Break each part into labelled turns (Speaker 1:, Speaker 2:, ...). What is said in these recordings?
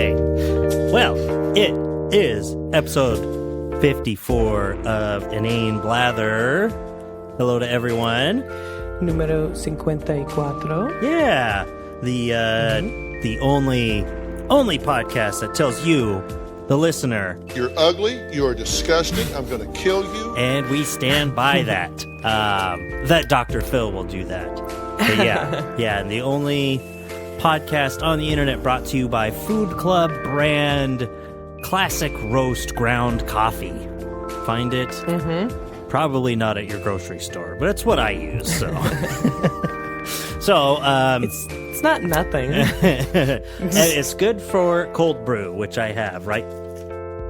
Speaker 1: Okay. Well, it is episode 54 of Inane Blather. Hello to everyone.
Speaker 2: Número 54.
Speaker 1: Yeah. The only podcast that tells you, the listener,
Speaker 3: you're ugly, you're disgusting, I'm going to kill you.
Speaker 1: And we stand by that. That Dr. Phil will do that. But yeah, and the only podcast on the internet brought to you by Food Club brand classic roast ground coffee. Find it probably not at your grocery store, but it's what I use. So,
Speaker 2: it's not nothing.
Speaker 1: And it's good for cold brew, which I have, right?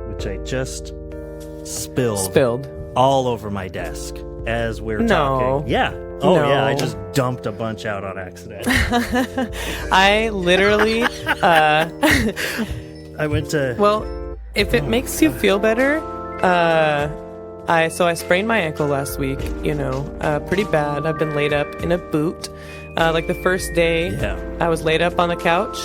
Speaker 1: Which I just spilled all over my desk as we're talking. Yeah. Oh, no. Yeah, I just dumped a bunch out on accident.
Speaker 2: I literally...
Speaker 1: I went to...
Speaker 2: Well, if it makes you feel better, I sprained my ankle last week, pretty bad. I've been laid up in a boot. Like the first day, I was laid up on the couch.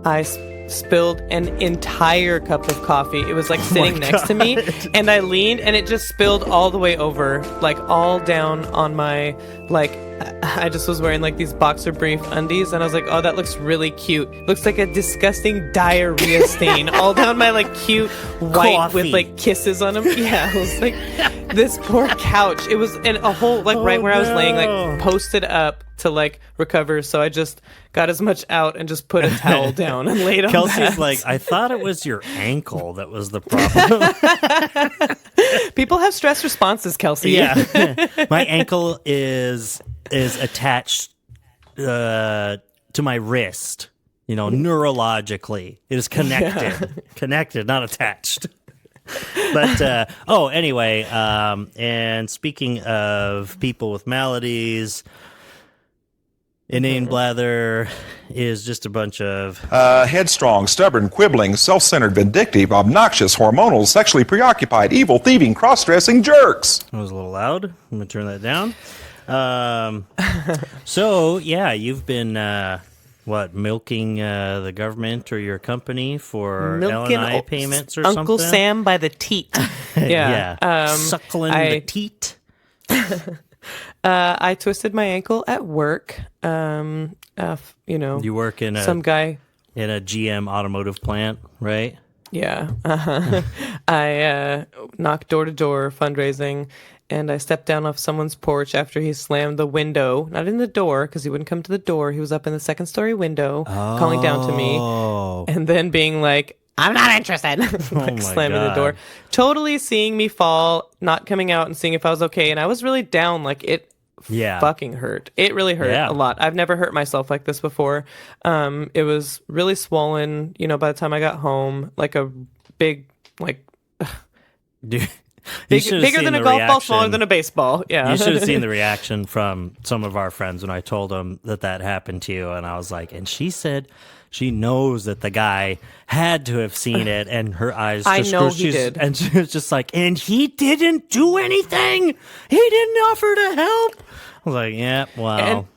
Speaker 2: I spilled an entire cup of coffee. It was like sitting next to me, and I leaned and it just spilled all the way over, like all down on my, like, I just was wearing like these boxer brief undies, and I was like, oh, that looks really cute. Looks like a disgusting diarrhea stain all down my like cute white coffee with like kisses on them. Yeah, it was like this poor couch. It was in a whole like right where I was laying, like posted up to like recover. So I just got as much out and just put a towel down and laid on
Speaker 1: Kelsey's
Speaker 2: that.
Speaker 1: Like, I thought it was your ankle that was the problem.
Speaker 2: People have stress responses, Kelsey.
Speaker 1: Yeah, my ankle is attached to my wrist. Neurologically, it is connected, not attached. But anyway, and speaking of people with maladies, Inane Blather is just a bunch of
Speaker 4: headstrong, stubborn, quibbling, self-centered, vindictive, obnoxious, hormonal, sexually preoccupied, evil, thieving, cross-dressing jerks.
Speaker 1: That was a little loud. I'm gonna turn that down. So yeah, you've been milking the government or your company for L&I payments or
Speaker 2: Uncle
Speaker 1: something?
Speaker 2: Uncle Sam by the teat. Yeah.
Speaker 1: Suckling the teat.
Speaker 2: I twisted my ankle at work.
Speaker 1: You work in
Speaker 2: some guy
Speaker 1: in a GM automotive plant, right?
Speaker 2: Yeah. I knocked door to door fundraising, and I stepped down off someone's porch after he slammed the window, not in the door, because he wouldn't come to the door. He was up in the second story window, calling down to me, and then being like, I'm not interested. Slamming the door. Totally seeing me fall, not coming out and seeing if I was okay. And I was really down. Like, it fucking hurt. It really hurt a lot. I've never hurt myself like this before. It was really swollen, by the time I got home. Like a big, like...
Speaker 1: Dude.
Speaker 2: Bigger than a golf ball, smaller than a baseball. Yeah.
Speaker 1: You should have seen the reaction from some of our friends when I told them that happened to you. And I was like, and she said she knows that the guy had to have seen it, and her eyes just
Speaker 2: he did.
Speaker 1: And she was just like, and he didn't do anything. He didn't offer to help. I was like, yeah, well,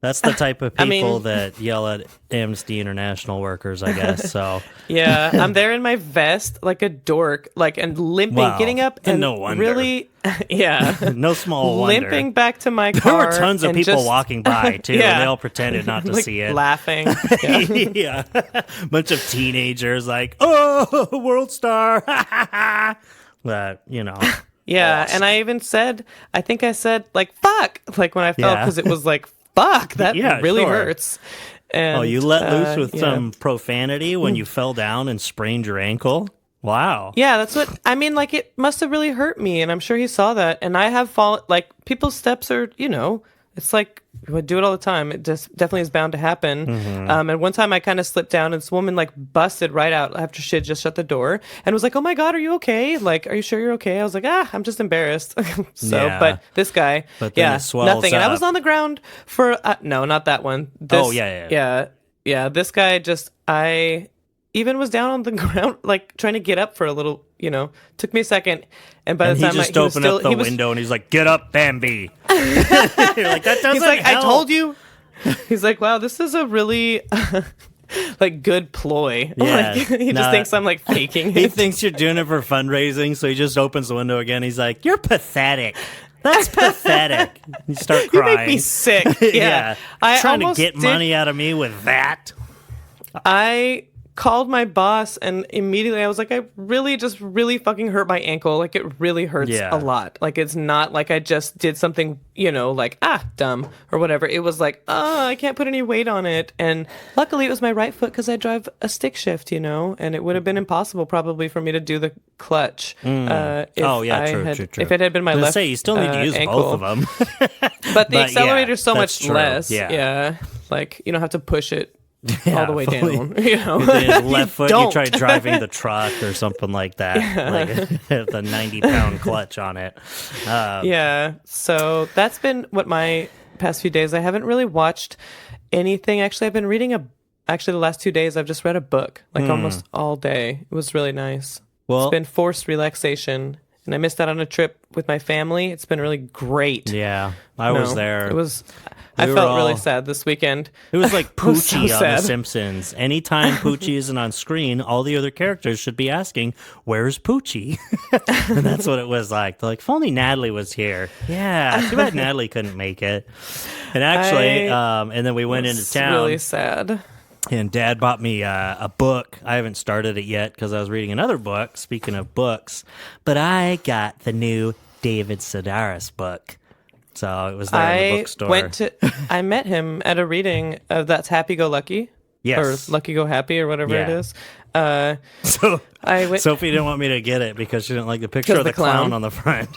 Speaker 1: that's the type of people that yell at Amnesty International workers, I guess. So
Speaker 2: yeah, I'm there in my vest like a dork, and limping, getting up, and
Speaker 1: no wonder.
Speaker 2: Really, yeah,
Speaker 1: no small wonder.
Speaker 2: Limping back to my car.
Speaker 1: There were tons of people walking by too, and they all pretended not to see it,
Speaker 2: laughing.
Speaker 1: Yeah, bunch of teenagers like, "Oh, world star!" But
Speaker 2: yeah, awesome. And I even said, I think I said like "fuck," like when I fell, because it was like. Fuck, that really hurts. And,
Speaker 1: you let loose with some profanity when you fell down and sprained your ankle? Wow.
Speaker 2: Yeah, that's what, like, it must have really hurt me, and I'm sure he saw that. And I have fallen, like, people's steps are, it's like, I do it all the time. It just definitely is bound to happen. Mm-hmm. And one time I kind of slipped down, and this woman, like, busted right out after she had just shut the door and was like, oh my God, are you okay? Like, are you sure you're okay? I was like, I'm just embarrassed. But this guy, nothing. And I was on the ground for, no, not that one. Yeah. This guy I even was down on the ground, like, trying to get up for a little, took me a second. And by the time
Speaker 1: he just opened up the window and he's like, get up, Bambi. You're like, that doesn't help.
Speaker 2: I told you. He's like, wow, this is a really like good ploy.
Speaker 1: Yeah.
Speaker 2: Like, he just thinks I'm like faking
Speaker 1: He
Speaker 2: it.
Speaker 1: thinks you're doing it for fundraising, so he just opens the window again. He's like, "You're pathetic. That's pathetic." You start
Speaker 2: You
Speaker 1: crying.
Speaker 2: make me sick. Yeah.
Speaker 1: Yeah.
Speaker 2: I
Speaker 1: Trying to
Speaker 2: almost
Speaker 1: get
Speaker 2: did-
Speaker 1: money out of me with that.
Speaker 2: I called my boss and immediately I was like, I really fucking hurt my ankle. Like it really hurts
Speaker 1: Yeah.
Speaker 2: a lot. Like it's not like I just did something, like, dumb or whatever. It was like, I can't put any weight on it. And luckily it was my right foot because I drive a stick shift, and it would have been impossible probably for me to do the clutch. If
Speaker 1: Oh, yeah,
Speaker 2: I
Speaker 1: true,
Speaker 2: had,
Speaker 1: true, true.
Speaker 2: If it had been my
Speaker 1: I was gonna
Speaker 2: left
Speaker 1: say, you still need to use
Speaker 2: ankle.
Speaker 1: both of them.
Speaker 2: But the
Speaker 1: But
Speaker 2: accelerator's so
Speaker 1: that's
Speaker 2: much
Speaker 1: true.
Speaker 2: less.
Speaker 1: Yeah.
Speaker 2: Like you don't have to push it all the way
Speaker 1: fully.
Speaker 2: down.
Speaker 1: With his left foot, you
Speaker 2: don't.
Speaker 1: try driving the truck or something like that. Like the 90-pound clutch on it.
Speaker 2: Yeah. So that's been what my past few days. I haven't really watched anything. Actually, I've been reading the last 2 days, I've just read a book like almost all day. It was really nice.
Speaker 1: Well-
Speaker 2: it's been forced relaxation. And I missed out on a trip with my family. It's been really great.
Speaker 1: Yeah, I was there.
Speaker 2: I
Speaker 1: We were
Speaker 2: felt really
Speaker 1: all-
Speaker 2: sad this weekend.
Speaker 1: It was like
Speaker 2: It was so
Speaker 1: Poochie on The
Speaker 2: sad.
Speaker 1: Simpsons. Anytime Poochie isn't on screen, all the other characters should be asking, "Where's Poochie?" And that's what it was like. They're like, if only Natalie was here. Yeah, too bad Natalie couldn't make it. And actually, and then we went into
Speaker 2: It's
Speaker 1: town.
Speaker 2: really sad.
Speaker 1: And Dad bought me a book. I haven't started it yet because I was reading another book, speaking of books. But I got the new David Sedaris book. So it was there in the bookstore.
Speaker 2: I met him at a reading of That's Happy Go Lucky.
Speaker 1: Yes.
Speaker 2: Or Lucky Go Happy or whatever it
Speaker 1: Yeah.
Speaker 2: is.
Speaker 1: So
Speaker 2: I went.
Speaker 1: Sophie didn't want me to get it because she didn't like the picture
Speaker 2: 'Cause
Speaker 1: of the
Speaker 2: the clown.
Speaker 1: clown on the front.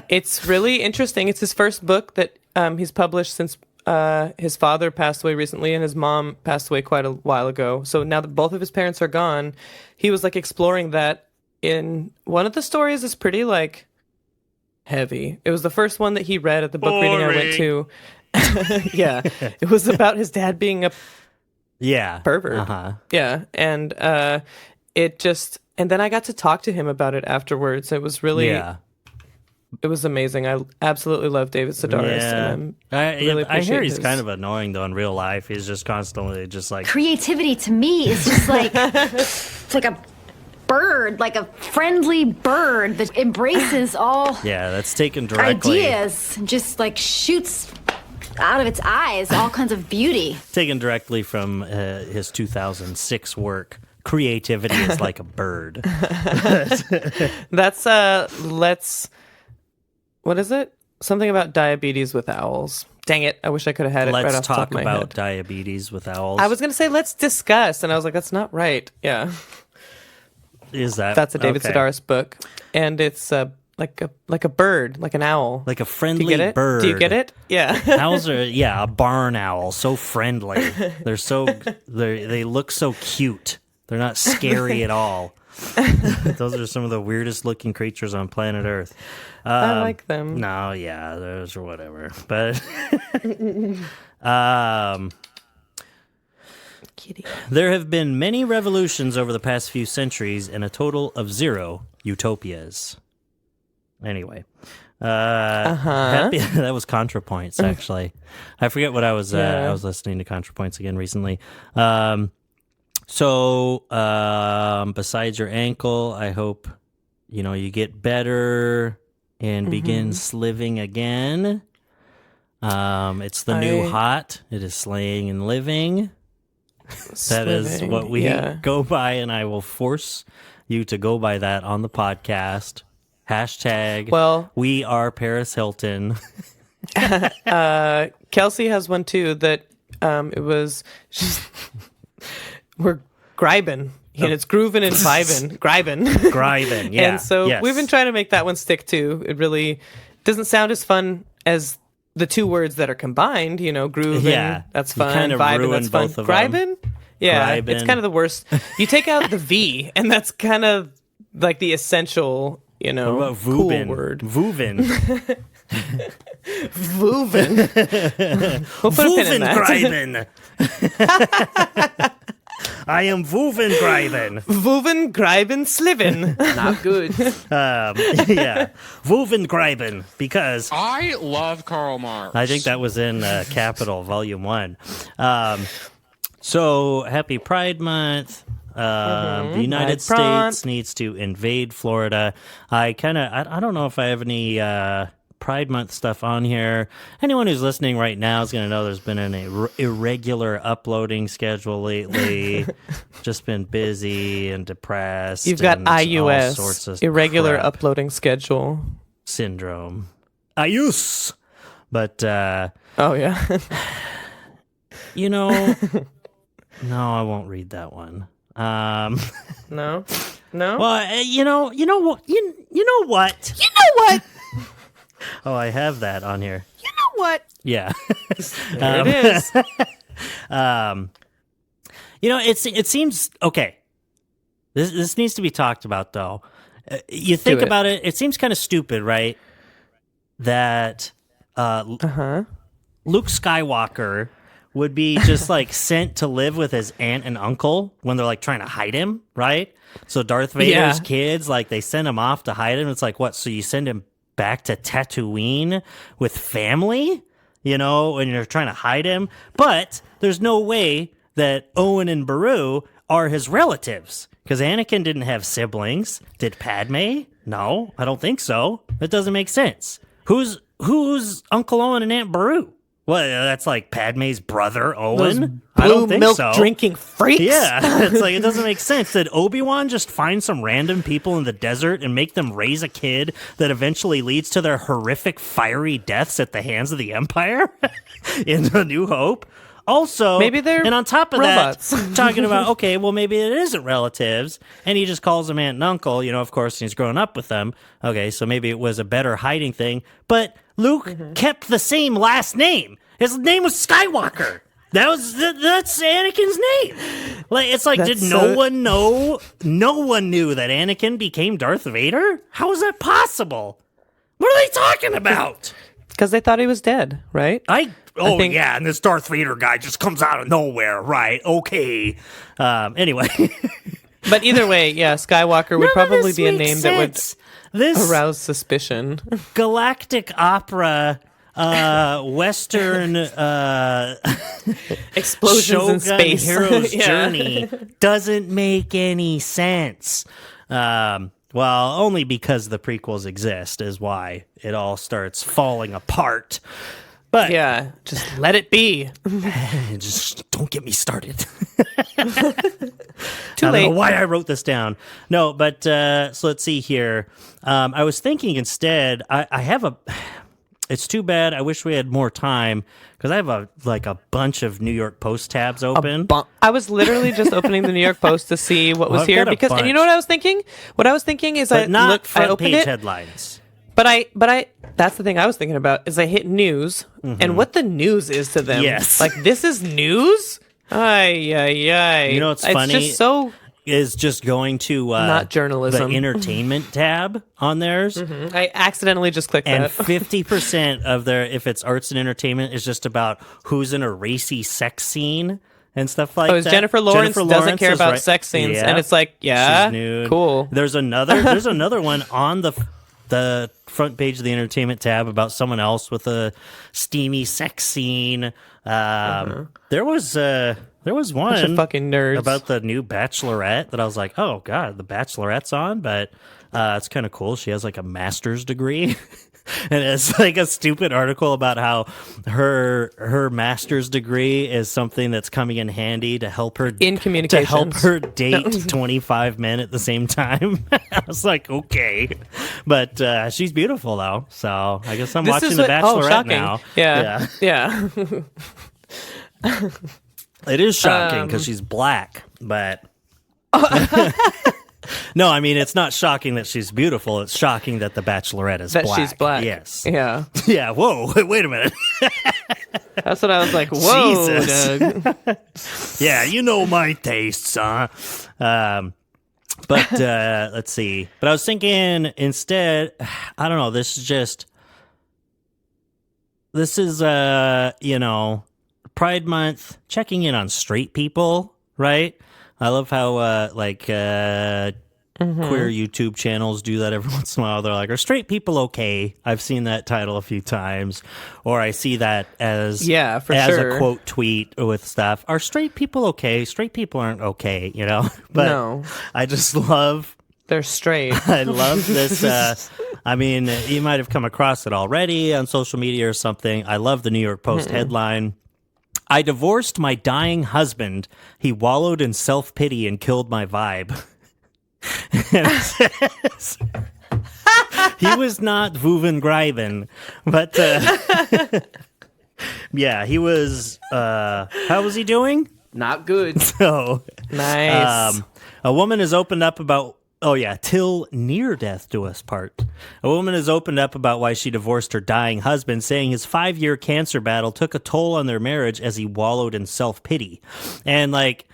Speaker 2: It's really interesting. It's his first book that he's published since his father passed away recently and his mom passed away quite a while ago. So now that both of his parents are gone, he was like exploring that in one of the stories is pretty like heavy. It was the first one that he read at the book reading I went to. Yeah. It was about his dad being a
Speaker 1: Yeah.
Speaker 2: pervert.
Speaker 1: Uh-huh.
Speaker 2: Yeah. And and then I got to talk to him about it afterwards. It was really
Speaker 1: Yeah.
Speaker 2: It was amazing. I absolutely love David Sedaris.
Speaker 1: Yeah.
Speaker 2: And
Speaker 1: I
Speaker 2: really
Speaker 1: hear
Speaker 2: appreciate
Speaker 1: he's
Speaker 2: his-
Speaker 1: kind of annoying though in real life. He's just constantly just like
Speaker 5: Creativity to me is just like it's like a bird, like a friendly bird that embraces all
Speaker 1: yeah, that's taken directly
Speaker 5: ideas, just like shoots out of its eyes all kinds of beauty.
Speaker 1: taken directly from his 2006 work. Creativity is like a bird.
Speaker 2: That's what is it? Something about diabetes with owls. Dang it! I wish I could have had it right
Speaker 1: Let's
Speaker 2: off the top
Speaker 1: talk
Speaker 2: of my
Speaker 1: about
Speaker 2: head.
Speaker 1: diabetes with owls.
Speaker 2: I was gonna say let's discuss, and I was like, that's not right. Yeah,
Speaker 1: Is that
Speaker 2: that's a David
Speaker 1: okay.
Speaker 2: Sedaris book, and it's like a bird, like an owl.
Speaker 1: Like a
Speaker 2: Do
Speaker 1: friendly
Speaker 2: you get it?
Speaker 1: bird.
Speaker 2: Do you get it? Yeah.
Speaker 1: Owls are a barn owl, so friendly. They look so cute. They're not scary at all. Those are some of the weirdest looking creatures on planet Earth.
Speaker 2: I like them.
Speaker 1: No, yeah, those are whatever. But
Speaker 2: Kitty.
Speaker 1: there have been many revolutions over the past few centuries and a total of 0 utopias. Anyway. That was ContraPoints, actually. I forget what I was listening to ContraPoints again recently. So besides your ankle, I hope you get better and begin sliving again. It's the new hot. It is slaying and living. That is
Speaker 2: Sliving,
Speaker 1: what we
Speaker 2: yeah.
Speaker 1: go by, and I will force you to go by that on the podcast. Hashtag we are Paris Hilton.
Speaker 2: Kelsey has one too that it was we're gribing. And it's grooving and vibing. Gribing.
Speaker 1: Gribing, yeah.
Speaker 2: And so
Speaker 1: yes.
Speaker 2: we've been trying to make that one stick too. It really doesn't sound as fun as the two words that are combined, grooving,
Speaker 1: Yeah.
Speaker 2: that's
Speaker 1: You
Speaker 2: fun,
Speaker 1: kind of
Speaker 2: vibing,
Speaker 1: ruin
Speaker 2: that's fun.
Speaker 1: both of them.
Speaker 2: Gribing? Yeah,
Speaker 1: Gribing.
Speaker 2: it's kind of the worst. You take out the V, and that's kind of like the essential,
Speaker 1: What about
Speaker 2: cool
Speaker 1: Voovin?
Speaker 2: word.
Speaker 1: Voovin.
Speaker 2: Voovin. We'll put a pin in
Speaker 1: Voovin
Speaker 2: that.
Speaker 1: Greiben. I am Voovin Greiben.
Speaker 2: Voovin, Greiben, Slivin. Not good.
Speaker 1: Yeah. Voovin Greiben. Because
Speaker 6: I love Karl Marx.
Speaker 1: I think that was in Capital Volume 1. So happy Pride Month. The United States needs to invade Florida. I don't know if I have any Pride Month stuff on here. Anyone who's listening right now is going to know there's been an irregular uploading schedule lately. Just been busy and depressed.
Speaker 2: You've got
Speaker 1: and all
Speaker 2: IUS,
Speaker 1: sorts of
Speaker 2: irregular
Speaker 1: crap.
Speaker 2: uploading schedule
Speaker 1: Syndrome. IUS. But,
Speaker 2: oh yeah.
Speaker 1: no, I won't read that one.
Speaker 2: No.
Speaker 1: Well, you know what? You know what?
Speaker 2: You know what?
Speaker 1: Oh, I have that on here.
Speaker 2: You know what?
Speaker 1: Yeah.
Speaker 2: There it is.
Speaker 1: It seems okay. This needs to be talked about, though. You think
Speaker 2: it.
Speaker 1: about it. It seems kind of stupid, right? That Luke Skywalker would be just like sent to live with his aunt and uncle when they're like trying to hide him, right? So Darth Vader's kids, like they send him off to hide him. It's like, what? So you send him back to Tatooine with family, when you're trying to hide him? But there's no way that Owen and Beru are his relatives because Anakin didn't have siblings. Did Padme? No, I don't think so. That doesn't make sense. Who's Uncle Owen and Aunt Beru? Well, that's like Padme's brother, Owen. I don't think
Speaker 2: milk
Speaker 1: so.
Speaker 2: drinking freaks.
Speaker 1: Yeah, it's like it doesn't make sense. Did Obi-Wan just find some random people in the desert and make them raise a kid that eventually leads to their horrific, fiery deaths at the hands of the Empire in A New Hope? Also,
Speaker 2: maybe they're
Speaker 1: and on top of
Speaker 2: robots.
Speaker 1: that, talking about, okay, well, maybe it isn't relatives, and he just calls them aunt and uncle, of course, he's grown up with them. Okay, so maybe it was a better hiding thing, but Luke kept the same last name. His name was Skywalker. That's Anakin's name. Like, it's like, did no one know? No one knew that Anakin became Darth Vader? How is that possible? What are they talking about?
Speaker 2: Because they thought he was dead, right?
Speaker 1: Yeah, and this Darth Vader guy just comes out of nowhere, right? Okay. Anyway.
Speaker 2: But either way, yeah, Skywalker would probably be a name that would arouse suspicion.
Speaker 1: Galactic opera, Western
Speaker 2: explosions
Speaker 1: Shogun
Speaker 2: in space
Speaker 1: hero's journey doesn't make any sense. Well, only because the prequels exist is why it all starts falling apart. But
Speaker 2: yeah, just let it be.
Speaker 1: Just don't get me started.
Speaker 2: Too
Speaker 1: I
Speaker 2: late.
Speaker 1: don't know why I wrote this down. No, but so let's see here. I was thinking instead, I have a. It's too bad. I wish we had more time because I have a bunch of New York Post tabs open.
Speaker 2: I was literally just opening the New York Post to see what was
Speaker 1: I've
Speaker 2: here
Speaker 1: got a
Speaker 2: because, and you know
Speaker 1: bunch.
Speaker 2: what I was thinking? What I was thinking is
Speaker 1: But not
Speaker 2: I
Speaker 1: front
Speaker 2: opened
Speaker 1: page
Speaker 2: it,
Speaker 1: headlines.
Speaker 2: but I that's the thing I was thinking about is I hit news and what the news is to them.
Speaker 1: Yes.
Speaker 2: Like this is news? Ay.
Speaker 1: You know what's funny?
Speaker 2: It's just so
Speaker 1: Is just going to
Speaker 2: not journalism.
Speaker 1: the entertainment tab on theirs.
Speaker 2: I accidentally just clicked
Speaker 1: And
Speaker 2: that.
Speaker 1: 50% of their, if it's arts and entertainment, is just about who's in a racy sex scene and stuff like that.
Speaker 2: Jennifer Lawrence doesn't care
Speaker 1: is
Speaker 2: about sex scenes, and it's like, yeah,
Speaker 1: she's nude.
Speaker 2: cool.
Speaker 1: There's another one on the front page of the entertainment tab about someone else with a steamy sex scene. There was one
Speaker 2: Bunch of fucking nerds.
Speaker 1: about the new Bachelorette that I was like, oh god, the Bachelorette's on, but it's kind of cool. She has like a master's degree. And it's like a stupid article about how her master's degree is something that's coming in handy to help her
Speaker 2: in communications.
Speaker 1: to help her date 25 men at the same time. I was like, okay, but she's beautiful though, so I guess I'm watching The Bachelorette
Speaker 2: shocking.
Speaker 1: now.
Speaker 2: Yeah.
Speaker 1: It is shocking because she's black, but. No, I mean, it's not shocking that she's beautiful. It's shocking that the Bachelorette is
Speaker 2: that
Speaker 1: black.
Speaker 2: she's black.
Speaker 1: Yes.
Speaker 2: Yeah.
Speaker 1: Yeah. Whoa. Wait a minute.
Speaker 2: That's what I was like. Whoa,
Speaker 1: Jesus.
Speaker 2: Doug.
Speaker 1: Yeah, you know my tastes, huh? But let's see. But I was thinking instead, I don't know. This is Pride Month, checking in on straight people, right? I love how queer YouTube channels do that every once in a while. They're like, "Are straight people okay?" I've seen that title a few times, or I see that as
Speaker 2: Yeah, for
Speaker 1: as
Speaker 2: sure.
Speaker 1: a quote tweet with stuff. Are straight people okay? Straight people aren't okay, you know. But
Speaker 2: No.
Speaker 1: I just love.
Speaker 2: They're straight.
Speaker 1: I love this. I mean, you might have come across it already on social media or something. I love the New York Post headline. I divorced my dying husband. He wallowed in self-pity and killed my vibe. And it says, he was not Vuven Greiben, but yeah, he was. How was he doing?
Speaker 6: Not good.
Speaker 1: So
Speaker 2: Nice.
Speaker 1: a woman has opened up about. Oh, yeah, till near death do us part. A woman has opened up about why she divorced her dying husband, saying his 5-year cancer battle took a toll on their marriage as he wallowed in self-pity. And, like,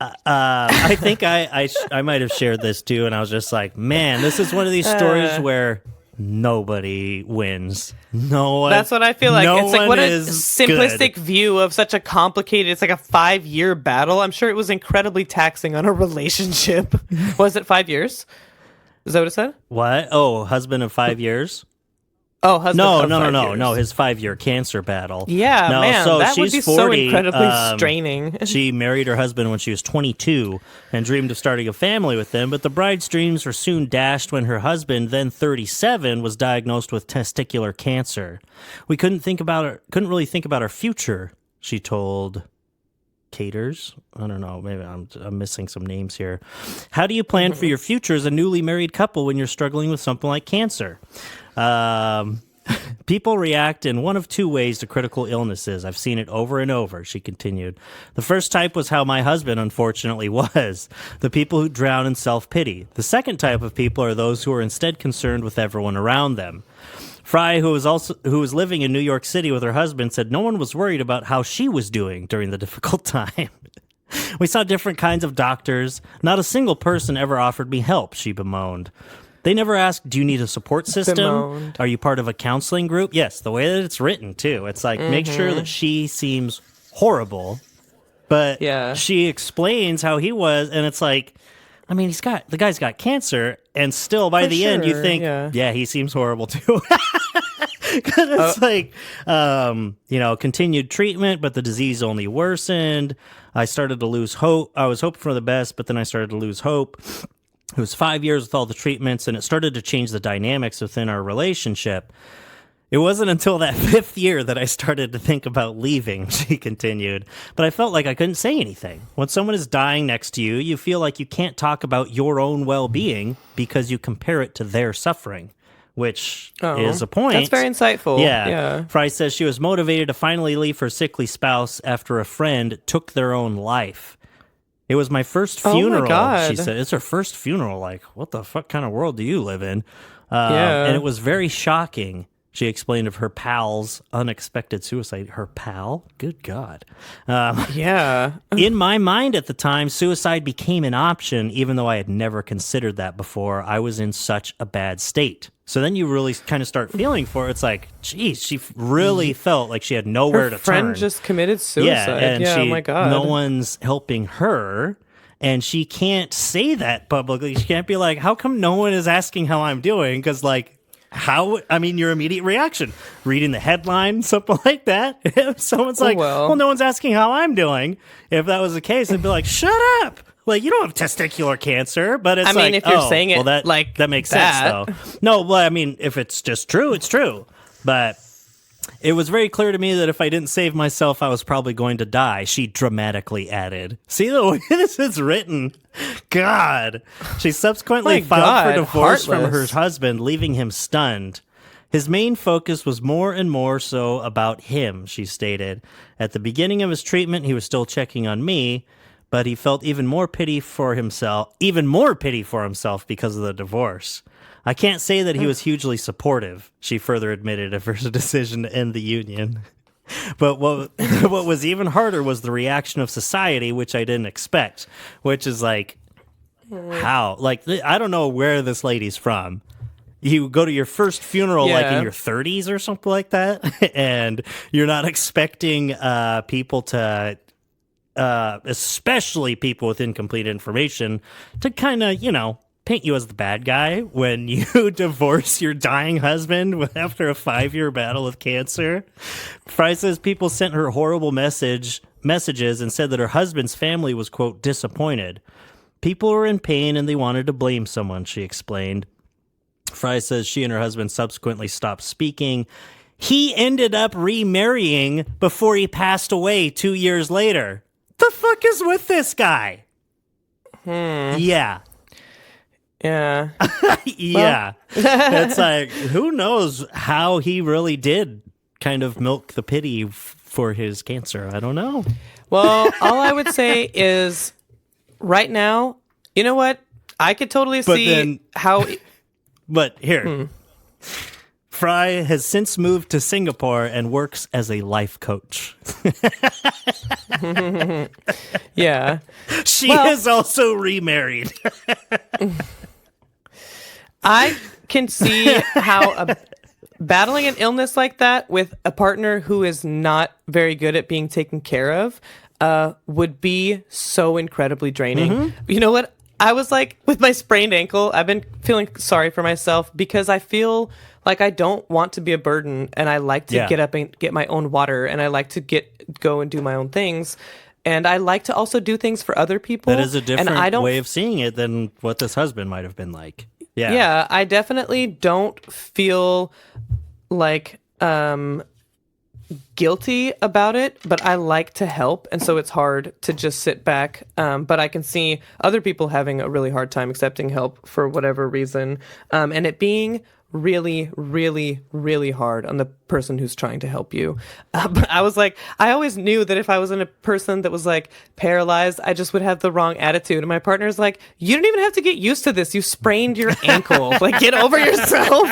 Speaker 1: I think I might have shared this, too, and I was just like, man, this is one of these stories where nobody wins. No one.
Speaker 2: That's what I feel like.
Speaker 1: No
Speaker 2: It's like what
Speaker 1: one
Speaker 2: a
Speaker 1: is
Speaker 2: simplistic
Speaker 1: good.
Speaker 2: view of such a complicated. It's like a 5-year battle. I'm sure it was incredibly taxing on a relationship. Was it 5 years? Is that what it said?
Speaker 1: What? Oh, husband of 5 years?
Speaker 2: Oh, husband.
Speaker 1: No,
Speaker 2: of
Speaker 1: no, no,
Speaker 2: 5
Speaker 1: no,
Speaker 2: years.
Speaker 1: no. His 5-year cancer battle.
Speaker 2: Yeah,
Speaker 1: no,
Speaker 2: man,
Speaker 1: so
Speaker 2: that would
Speaker 1: she's
Speaker 2: be
Speaker 1: 40,
Speaker 2: so incredibly straining.
Speaker 1: She married her husband when she was 22 and dreamed of starting a family with him, but the bride's dreams were soon dashed when her husband, then 37, was diagnosed with testicular cancer. We couldn't really think about our future, she told Caters. I don't know. Maybe I'm missing some names here. How do you plan for your future as a newly married couple when you're struggling with something like cancer? People react in one of two ways to critical illnesses. I've seen it over and over, she continued. The first type was how my husband unfortunately was, the people who drown in self-pity. The second type of people are those who are instead concerned with everyone around them. Fry, who was living in New York City with her husband, said no one was worried about how she was doing during the difficult time. We saw different kinds of doctors. Not a single person ever offered me help, she bemoaned. They never asked, do you need a support system?
Speaker 2: Bemoaned.
Speaker 1: Are you part of a counseling group? Yes, the way that it's written, too. It's like, make sure that she seems horrible, but
Speaker 2: Yeah.
Speaker 1: she explains how he was, and it's like, I mean, the guy's got cancer, and still by
Speaker 2: For
Speaker 1: the end you
Speaker 2: sure,
Speaker 1: think,
Speaker 2: yeah.
Speaker 1: he seems horrible, too. Because it's like, continued treatment, but the disease only worsened. I started to lose hope. I was hoping for the best, but then I started to lose hope. It was 5 years with all the treatments, and it started to change the dynamics within our relationship. It wasn't until that 5th year that I started to think about leaving, she continued. But I felt like I couldn't say anything. When someone is dying next to you, you feel like you can't talk about your own well-being because you compare it to their suffering, which is a point.
Speaker 2: That's very insightful.
Speaker 1: Yeah. Fry says she was motivated to finally leave her sickly spouse after a friend took their own life. It was my first funeral,
Speaker 2: Oh my God.
Speaker 1: she said. It's her first funeral. Like, what the fuck kind of world do you live in?
Speaker 2: Yeah.
Speaker 1: And it was very shocking. She explained of her pal's unexpected suicide. Her pal? Good God.
Speaker 2: Yeah.
Speaker 1: In my mind at the time, suicide became an option, even though I had never considered that before. I was in such a bad state. So then you really kind of start feeling for it. It's like, geez, she really felt like she had nowhere to
Speaker 2: Her friend
Speaker 1: turn.
Speaker 2: just committed suicide.
Speaker 1: And
Speaker 2: oh my God.
Speaker 1: no one's helping her, and she can't say that publicly. She can't be like, how come no one is asking how I'm doing? Because, like, your immediate reaction, reading the headline, something like that. If someone's like, well, no one's asking how I'm doing. If that was the case, I'd be like, shut up. Like, you don't have testicular cancer, but it's like,
Speaker 2: if you're saying it
Speaker 1: that,
Speaker 2: like
Speaker 1: that makes
Speaker 2: that.
Speaker 1: sense, though. No, well, I mean, if it's just true, it's true. But it was very clear to me that if I didn't save myself, I was probably going to die, she dramatically added. See the way this is written? God. She subsequently filed for divorce from her husband, leaving him stunned. His main focus was more and more so about him, she stated. At the beginning of his treatment, he was still checking on me, but he felt even more pity for himself because of the divorce. I can't say that he was hugely supportive, she further admitted of her decision to end the union. But what was even harder was the reaction of society, which I didn't expect, which is like, how? Like, I don't know where this lady's from. You go to your first funeral like in your 30s or something like that, and you're not expecting people to especially people with incomplete information, to kind of, paint you as the bad guy when you divorce your dying husband after a 5-year battle with cancer. Fry says people sent her horrible messages and said that her husband's family was, quote, disappointed. People were in pain and they wanted to blame someone, she explained. Fry says she and her husband subsequently stopped speaking. He ended up remarrying before he passed away 2 years later. The fuck is with this guy? Yeah.
Speaker 2: Yeah.
Speaker 1: Yeah. It's like, who knows how he really did kind of milk the pity for his cancer. I don't know.
Speaker 2: Well, all I would say is right now, you know what? I could totally see how...
Speaker 1: But here, Fry has since moved to Singapore and works as a life coach.
Speaker 2: Yeah.
Speaker 1: She is also remarried.
Speaker 2: I can see how battling an illness like that with a partner who is not very good at being taken care of would be so incredibly draining. You know what? I was like, with my sprained ankle, I've been feeling sorry for myself because I feel like I don't want to be a burden, and I like to get up and get my own water, and I like to go and do my own things. And I like to also do things for other people.
Speaker 1: That is a different way of seeing it than what this husband might have been like. Yeah.
Speaker 2: Yeah, I definitely don't feel like guilty about it, but I like to help, and so it's hard to just sit back. But I can see other people having a really hard time accepting help for whatever reason, and it being really, really, really hard on the person who's trying to help you. But I was like, I always knew that if I was in a person that was like paralyzed, I just would have the wrong attitude. And my partner's like, you don't even have to get used to this. You sprained your ankle. Like, get over yourself.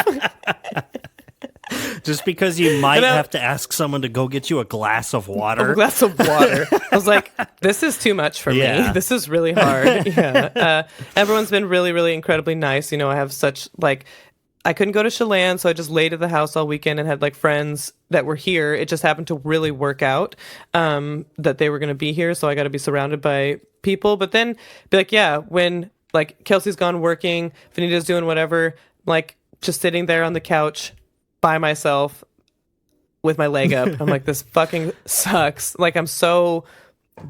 Speaker 1: Just because you might have to ask someone to go get you a glass of water.
Speaker 2: A glass of water. I was like, this is too much for me. This is really hard. Yeah. Everyone's been really, really incredibly nice. I have such I couldn't go to Chelan, so I just laid at the house all weekend and had friends that were here. It just happened to really work out that they were going to be here, so I got to be surrounded by people. But then be like, yeah, when Kelsey's gone working, Vanita's doing whatever, just sitting there on the couch by myself with my leg up. I'm like, this fucking sucks. I'm so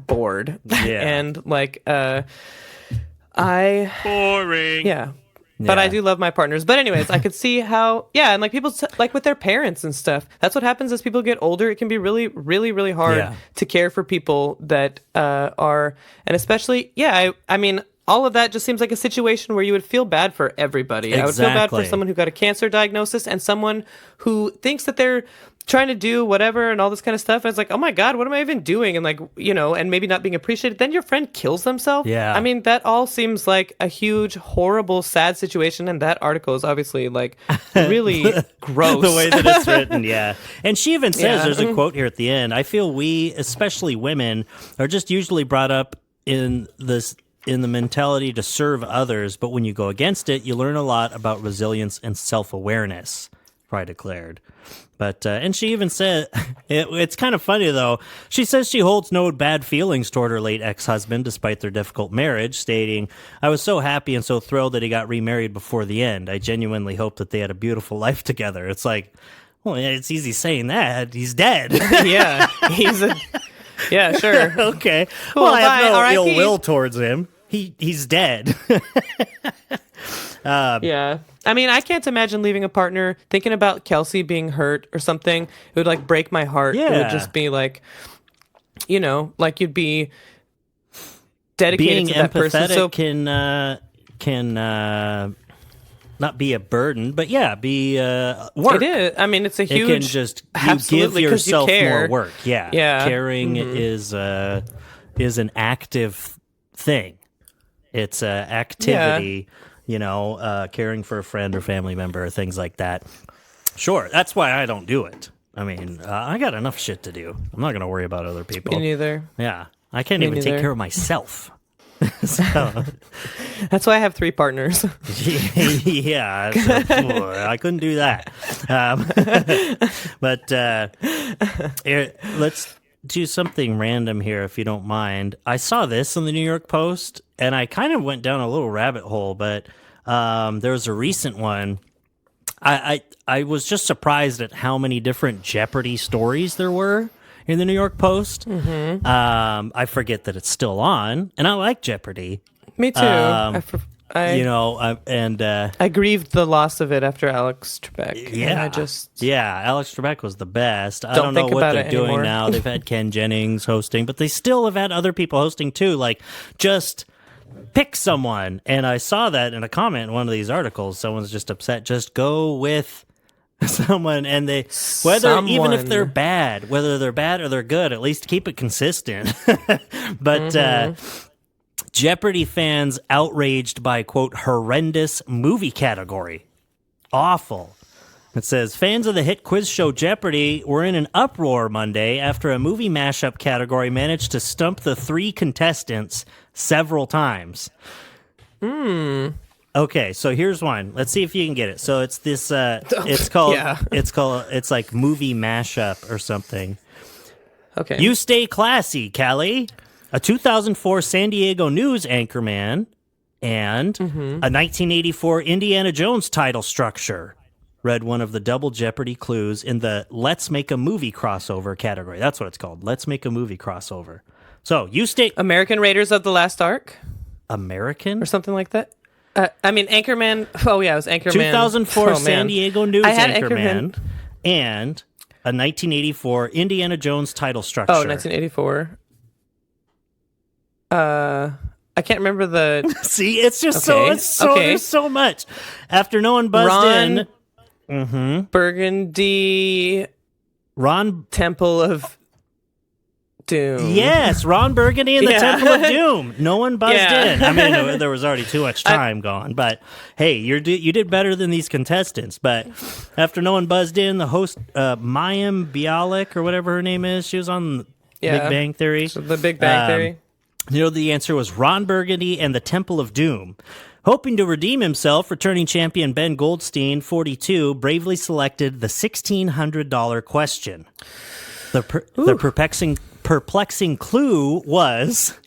Speaker 2: bored.
Speaker 1: Yeah.
Speaker 2: And
Speaker 1: boring.
Speaker 2: Yeah. But I do love my partners. But anyways, I could see how, and people, with their parents and stuff, that's what happens as people get older. It can be really, really, really hard to care for people that are, and especially, I mean, all of that just seems like a situation where you would feel bad for everybody.
Speaker 1: Exactly.
Speaker 2: I would feel bad for someone who got a cancer diagnosis and someone who thinks that they're trying to do whatever and all this kind of stuff. And it's like, oh my God, what am I even doing? And and maybe not being appreciated. Then your friend kills themselves.
Speaker 1: Yeah.
Speaker 2: I mean, that all seems like a huge, horrible, sad situation. And that article is obviously really gross.
Speaker 1: The way that it's written, yeah. And she even says, there's a quote here at the end, I feel we, especially women, are just usually brought up in the mentality to serve others, but when you go against it, you learn a lot about resilience and self-awareness, Fry declared. But, and she even said, it's kind of funny though, she says she holds no bad feelings toward her late ex-husband despite their difficult marriage, stating, I was so happy and so thrilled that he got remarried before the end. I genuinely hope that they had a beautiful life together. It's like, well, it's easy saying that. He's dead.
Speaker 2: Yeah, yeah, sure.
Speaker 1: Okay.
Speaker 2: Cool,
Speaker 1: well, I have no
Speaker 2: bye,
Speaker 1: ill
Speaker 2: RIP.
Speaker 1: will towards him. He's dead.
Speaker 2: Yeah. I mean, I can't imagine leaving a partner thinking about Kelsey being hurt or something. It would break my heart.
Speaker 1: Yeah.
Speaker 2: It would just be you'd be dedicated
Speaker 1: Being
Speaker 2: to that person.
Speaker 1: empathetic
Speaker 2: So
Speaker 1: can not be a burden, but be work.
Speaker 2: it is. I mean, it's a huge.
Speaker 1: It can just you give
Speaker 2: absolutely, 'cause you
Speaker 1: yourself
Speaker 2: care.
Speaker 1: more work. Yeah.
Speaker 2: Yeah.
Speaker 1: Caring is an active thing. It's an activity. Caring for a friend or family member, or things like that. Sure, that's why I don't do it. I mean, I got enough shit to do. I'm not going to worry about other people.
Speaker 2: Me neither.
Speaker 1: Yeah, I can't
Speaker 2: Me
Speaker 1: even take
Speaker 2: neither.
Speaker 1: care of myself. So,
Speaker 2: That's why I have 3 partners.
Speaker 1: yeah, I couldn't do that. But let's do something random here, if you don't mind. I saw this in the New York Post, and I kind of went down a little rabbit hole, but there was a recent one. I was just surprised at how many different Jeopardy stories there were in the New York Post. Mm-hmm. I forget that it's still on, and I like Jeopardy.
Speaker 2: Me too. I grieved the loss of it after Alex Trebek.
Speaker 1: Yeah, Alex Trebek was the best. I don't know what they're doing now. They've had Ken Jennings hosting, but they still have had other people hosting too. Like, just pick someone. And I saw that in a comment in one of these articles. Someone's just upset. Just go with someone, and even if they're bad, whether they're bad or they're good, at least keep it consistent. But Jeopardy fans outraged by, quote, horrendous movie category. Awful. It says, fans of the hit quiz show Jeopardy were in an uproar Monday after a movie mashup category managed to stump the 3 contestants several times. Okay, so here's one. Let's see if you can get it. So it's this, it's like movie mashup or something.
Speaker 2: Okay.
Speaker 1: You stay classy, Callie. A 2004 San Diego News anchorman, and a 1984 Indiana Jones title structure. Read one of the double Jeopardy clues in the Let's Make a Movie crossover category. That's what it's called. Let's Make a Movie crossover. So, you stay...
Speaker 2: American Raiders of the Last Ark?
Speaker 1: American?
Speaker 2: Or something like that? Anchorman... Oh, yeah, it was Anchorman.
Speaker 1: 2004 San Diego News anchorman, and a 1984 Indiana Jones title structure.
Speaker 2: Oh, 1984. I can't remember the...
Speaker 1: See, it's just there's so much. After no one buzzed in...
Speaker 2: Burgundy... Temple of Doom.
Speaker 1: Yes, Ron Burgundy and the Temple of Doom. No one buzzed in. I mean, there was already too much time gone. But, hey, you did better than these contestants. But after no one buzzed in, the host, Mayim Bialik, or whatever her name is, she was on Big Bang Theory.
Speaker 2: So the Big Bang Theory.
Speaker 1: The answer was Ron Burgundy and the Temple of Doom. Hoping to redeem himself, returning champion Ben Goldstein, 42, bravely selected the $1,600 question. The perplexing clue was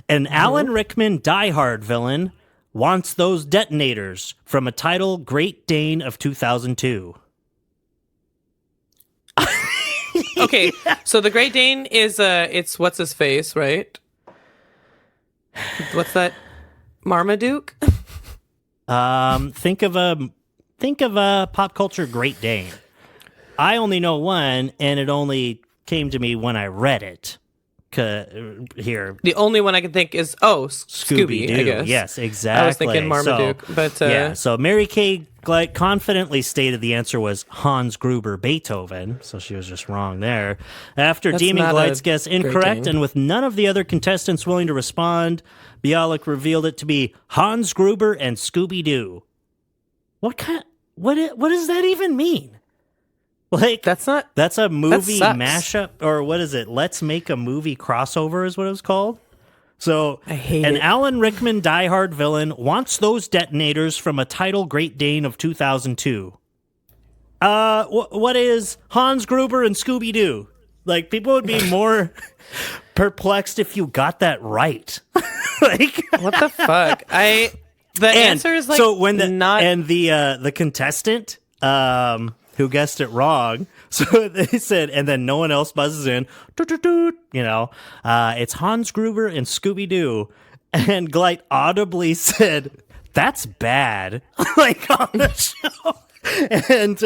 Speaker 1: an Alan Rickman Die Hard villain wants those detonators from a title Great Dane of 2002.
Speaker 2: Okay, so the Great Dane is it's what's his face, right? What's that? Marmaduke?
Speaker 1: Think of a pop culture Great Dane. I only know one, and it only came to me when I read it. Here,
Speaker 2: the only one I can think is Scooby. I guess.
Speaker 1: Yes, exactly.
Speaker 2: I was thinking Marmaduke, but
Speaker 1: So Mary Kay Gleit confidently stated the answer was Hans Gruber Beethoven. So she was just wrong there. After deeming Gleit's guess incorrect, and with none of the other contestants willing to respond, Bialik revealed it to be Hans Gruber and Scooby Doo. What does that even mean? Like, that's a movie mashup, or what is it? Let's Make a Movie crossover is what it was called. So
Speaker 2: I hate it.
Speaker 1: Alan Rickman Die Hard villain wants those detonators from a title Great Dane of 2002. What is Hans Gruber and Scooby Doo? Like, people would be more perplexed if you got that right. Like,
Speaker 2: what the fuck? Answer is like,
Speaker 1: so when the contestant who guessed it wrong, so they said, and then no one else buzzes in, it's Hans Gruber and Scooby Doo, and Gleit audibly said, "That's bad," like on the show. And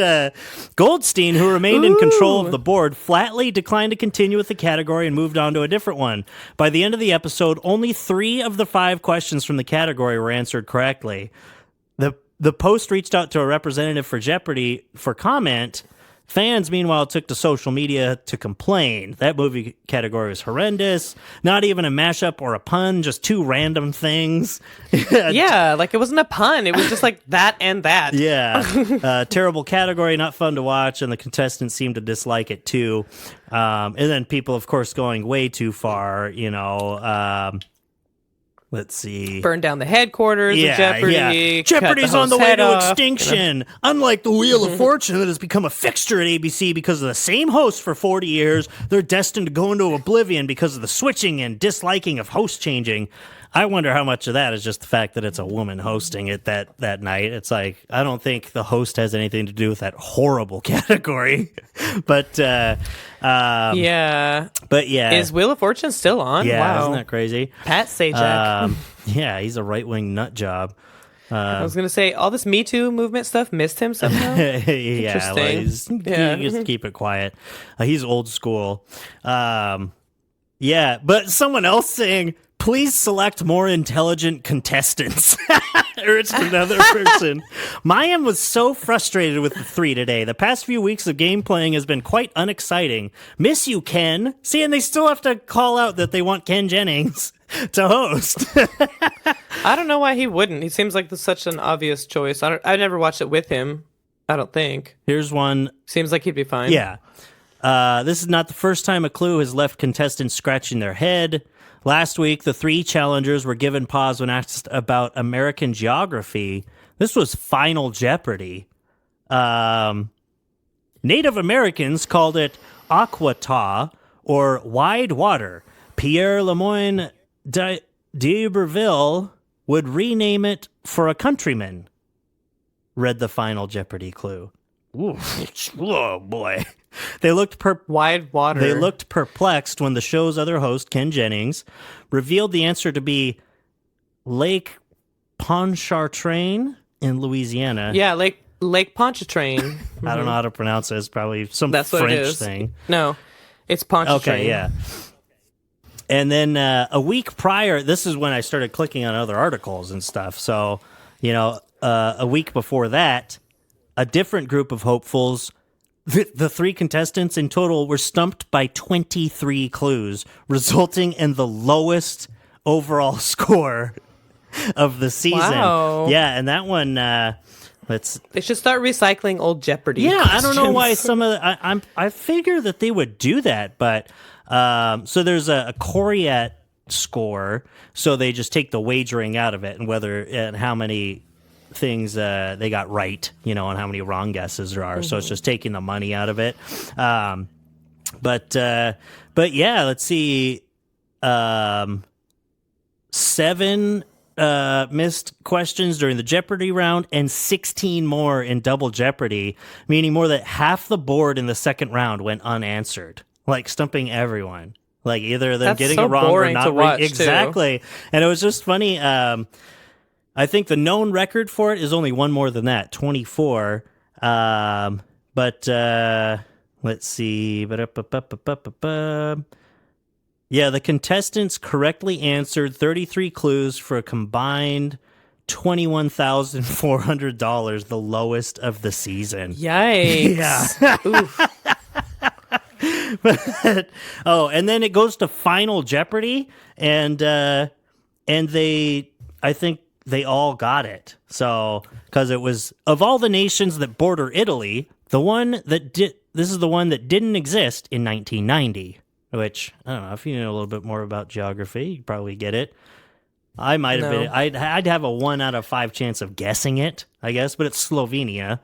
Speaker 1: Goldstein, who remained in control of the board, flatly declined to continue with the category and moved on to a different one. By the end of the episode, only 3 of the 5 questions from the category were answered correctly. The Post reached out to a representative for Jeopardy for comment. Fans, meanwhile, took to social media to complain. That movie category was horrendous. Not even a mashup or a pun, just 2 random things.
Speaker 2: Yeah, like it wasn't a pun. It was just like that and that.
Speaker 1: Yeah. Terrible category, not fun to watch, and the contestants seemed to dislike it too. And then people, of course, going way too far, Let's see.
Speaker 2: Burn down the headquarters of Jeopardy.
Speaker 1: Yeah.
Speaker 2: cut
Speaker 1: Jeopardy's
Speaker 2: the
Speaker 1: on the
Speaker 2: host's
Speaker 1: way
Speaker 2: head
Speaker 1: to
Speaker 2: off,
Speaker 1: extinction. Unlike the Wheel of Fortune that has become a fixture at ABC because of the same host for 40 years, they're destined to go into oblivion because of the switching and disliking of host changing. I wonder how much of that is just the fact that it's a woman hosting it that night. It's like, I don't think the host has anything to do with that horrible category. But
Speaker 2: yeah.
Speaker 1: But yeah.
Speaker 2: Is Wheel of Fortune still on?
Speaker 1: Yeah,
Speaker 2: Wow.
Speaker 1: isn't that crazy?
Speaker 2: Pat Sajak.
Speaker 1: Yeah, he's a right-wing nut job.
Speaker 2: I was going to say, all this Me Too movement stuff missed him somehow.
Speaker 1: Yeah, well, he just keep it quiet. He's old school. Yeah, but someone else saying, please select more intelligent contestants. Or it's another person. Mayim was so frustrated with the 3 today. The past few weeks of game playing has been quite unexciting. Miss you, Ken. See, and they still have to call out that they want Ken Jennings to host.
Speaker 2: I don't know why he wouldn't. He seems like such an obvious choice. I never watched it with him. I don't think.
Speaker 1: Here's one.
Speaker 2: Seems like he'd be fine.
Speaker 1: Yeah. This is not the first time a clue has left contestants scratching their head. Last week, the 3 challengers were given pause when asked about American geography. This was Final Jeopardy. Native Americans called it Aquatah or Wide Water. Pierre Lemoyne d'Iberville would rename it for a countryman. Read the Final Jeopardy clue. Ooh, oh boy. They looked
Speaker 2: Wide Water.
Speaker 1: They looked perplexed when the show's other host, Ken Jennings, revealed the answer to be Lake Pontchartrain in Louisiana.
Speaker 2: Yeah, Lake Pontchartrain.
Speaker 1: I don't know how to pronounce it. It's probably some
Speaker 2: That's what it
Speaker 1: French
Speaker 2: is.
Speaker 1: thing.
Speaker 2: No, it's Pontchartrain.
Speaker 1: Okay, yeah. And then a week prior, this is when I started clicking on other articles and stuff. So, a week before that, a different group of hopefuls, the 3 contestants in total, were stumped by 23 clues, resulting in the lowest overall score of the season.
Speaker 2: Wow.
Speaker 1: Yeah, and that one,
Speaker 2: They should start recycling old Jeopardy.
Speaker 1: yeah,
Speaker 2: questions.
Speaker 1: I don't know why some of the, I figure that they would do that, but so there's a Coriat score, so they just take the wagering out of it and how many things they got right, and how many wrong guesses there are. Mm-hmm. So it's just taking the money out of it. But yeah, let's see. 7 missed questions during the Jeopardy round and 16 more in Double Jeopardy, meaning more than half the board in the second round went unanswered, like stumping everyone. Like either them getting
Speaker 2: so
Speaker 1: it wrong or
Speaker 2: boring
Speaker 1: not
Speaker 2: to watch,
Speaker 1: exactly. Too. And it was just funny. I think the known record for it is only one more than that, 24. But let's see. Yeah, the contestants correctly answered 33 clues for a combined $21,400, the lowest of the season.
Speaker 2: Yikes.
Speaker 1: Yeah.
Speaker 2: Oof.
Speaker 1: But, and then it goes to Final Jeopardy, and I think they all got it. So, because it was, of all the nations that border Italy, this is the one that didn't exist in 1990, which, I don't know, if you know a little bit more about geography, you probably get it. I might have been, I'd have a 1 out of 5 chance of guessing it, I guess, but it's Slovenia.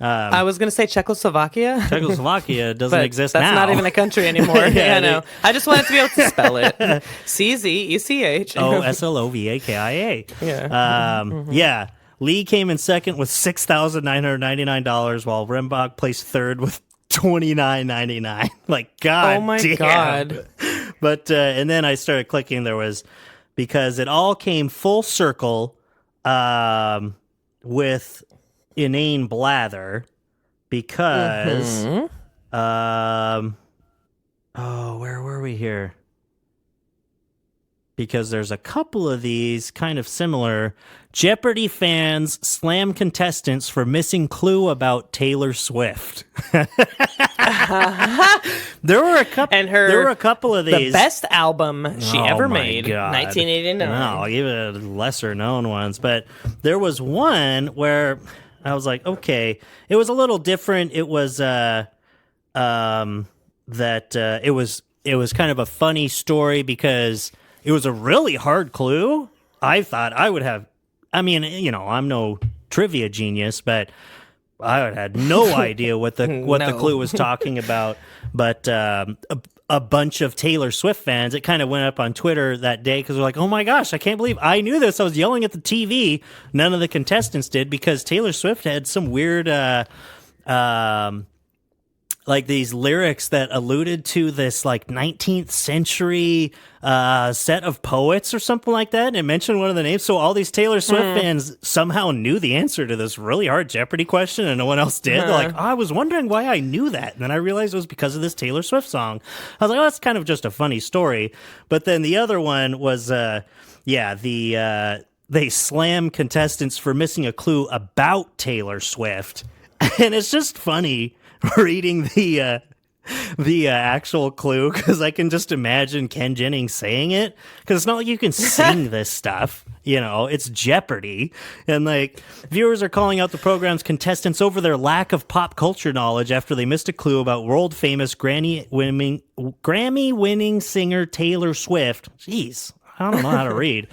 Speaker 2: I was going to say Czechoslovakia.
Speaker 1: Czechoslovakia doesn't exist
Speaker 2: that's
Speaker 1: now.
Speaker 2: That's not even a country anymore.
Speaker 1: Yeah,
Speaker 2: I know. I just wanted to be able to spell it. CZECH.
Speaker 1: OSLOVAKIA.
Speaker 2: Yeah.
Speaker 1: Yeah. Lee came in second with $6,999, while Rembach placed third with $29.99. Like, God
Speaker 2: oh my
Speaker 1: damn.
Speaker 2: God.
Speaker 1: But, and then I started clicking, because it all came full circle with Inane Blather, because, where were we here? Because there's a couple of these kind of similar. Jeopardy fans slam contestants for missing clue about Taylor Swift. There were a couple of these.
Speaker 2: The best album she ever made,
Speaker 1: God.
Speaker 2: 1989.
Speaker 1: No, even lesser known ones. But there was one where I was like, okay, it was a little different. It was it was kind of a funny story because it was a really hard clue. I thought I would have. I mean, you know, I'm no trivia genius, but I had no idea what the clue was talking about. But a bunch of Taylor Swift fans, it kind of went up on Twitter that day because they're like, oh my gosh, I can't believe I knew this. I was yelling at the TV. None of the contestants did because Taylor Swift had some weird, like these lyrics that alluded to this like 19th century set of poets or something like that. And it mentioned one of the names. So all these Taylor Swift fans somehow knew the answer to this really hard Jeopardy question and no one else did. They're like, I was wondering why I knew that. And then I realized it was because of this Taylor Swift song. I was like, oh, that's kind of just a funny story. But then the other one was, they slam contestants for missing a clue about Taylor Swift. And it's just funny reading the actual clue because I can just imagine Ken Jennings saying it because it's not like you can sing this stuff, you know, it's Jeopardy. And like viewers are calling out the program's contestants over their lack of pop culture knowledge after they missed a clue about world famous Grammy winning singer Taylor Swift. Jeez, I don't know how to read.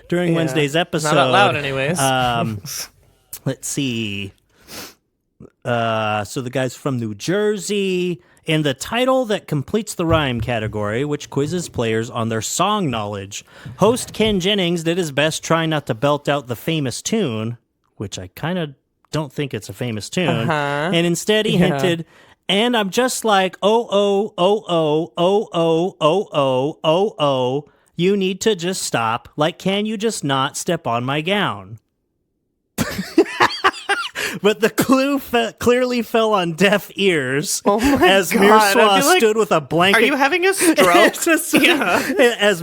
Speaker 1: During Wednesday's episode.
Speaker 2: Not out loud anyways.
Speaker 1: Let's see. So the guy's from New Jersey. In the title that completes the rhyme category, which quizzes players on their song knowledge, host Ken Jennings did his best trying not to belt out the famous tune, which I kind of don't think it's a famous tune, and instead he hinted, and I'm just like, oh, you need to just stop. Like, can you just not step on my gown? But the clue clearly fell on deaf ears as Mirswa stood with a blank...
Speaker 2: Are you having a stroke?
Speaker 1: As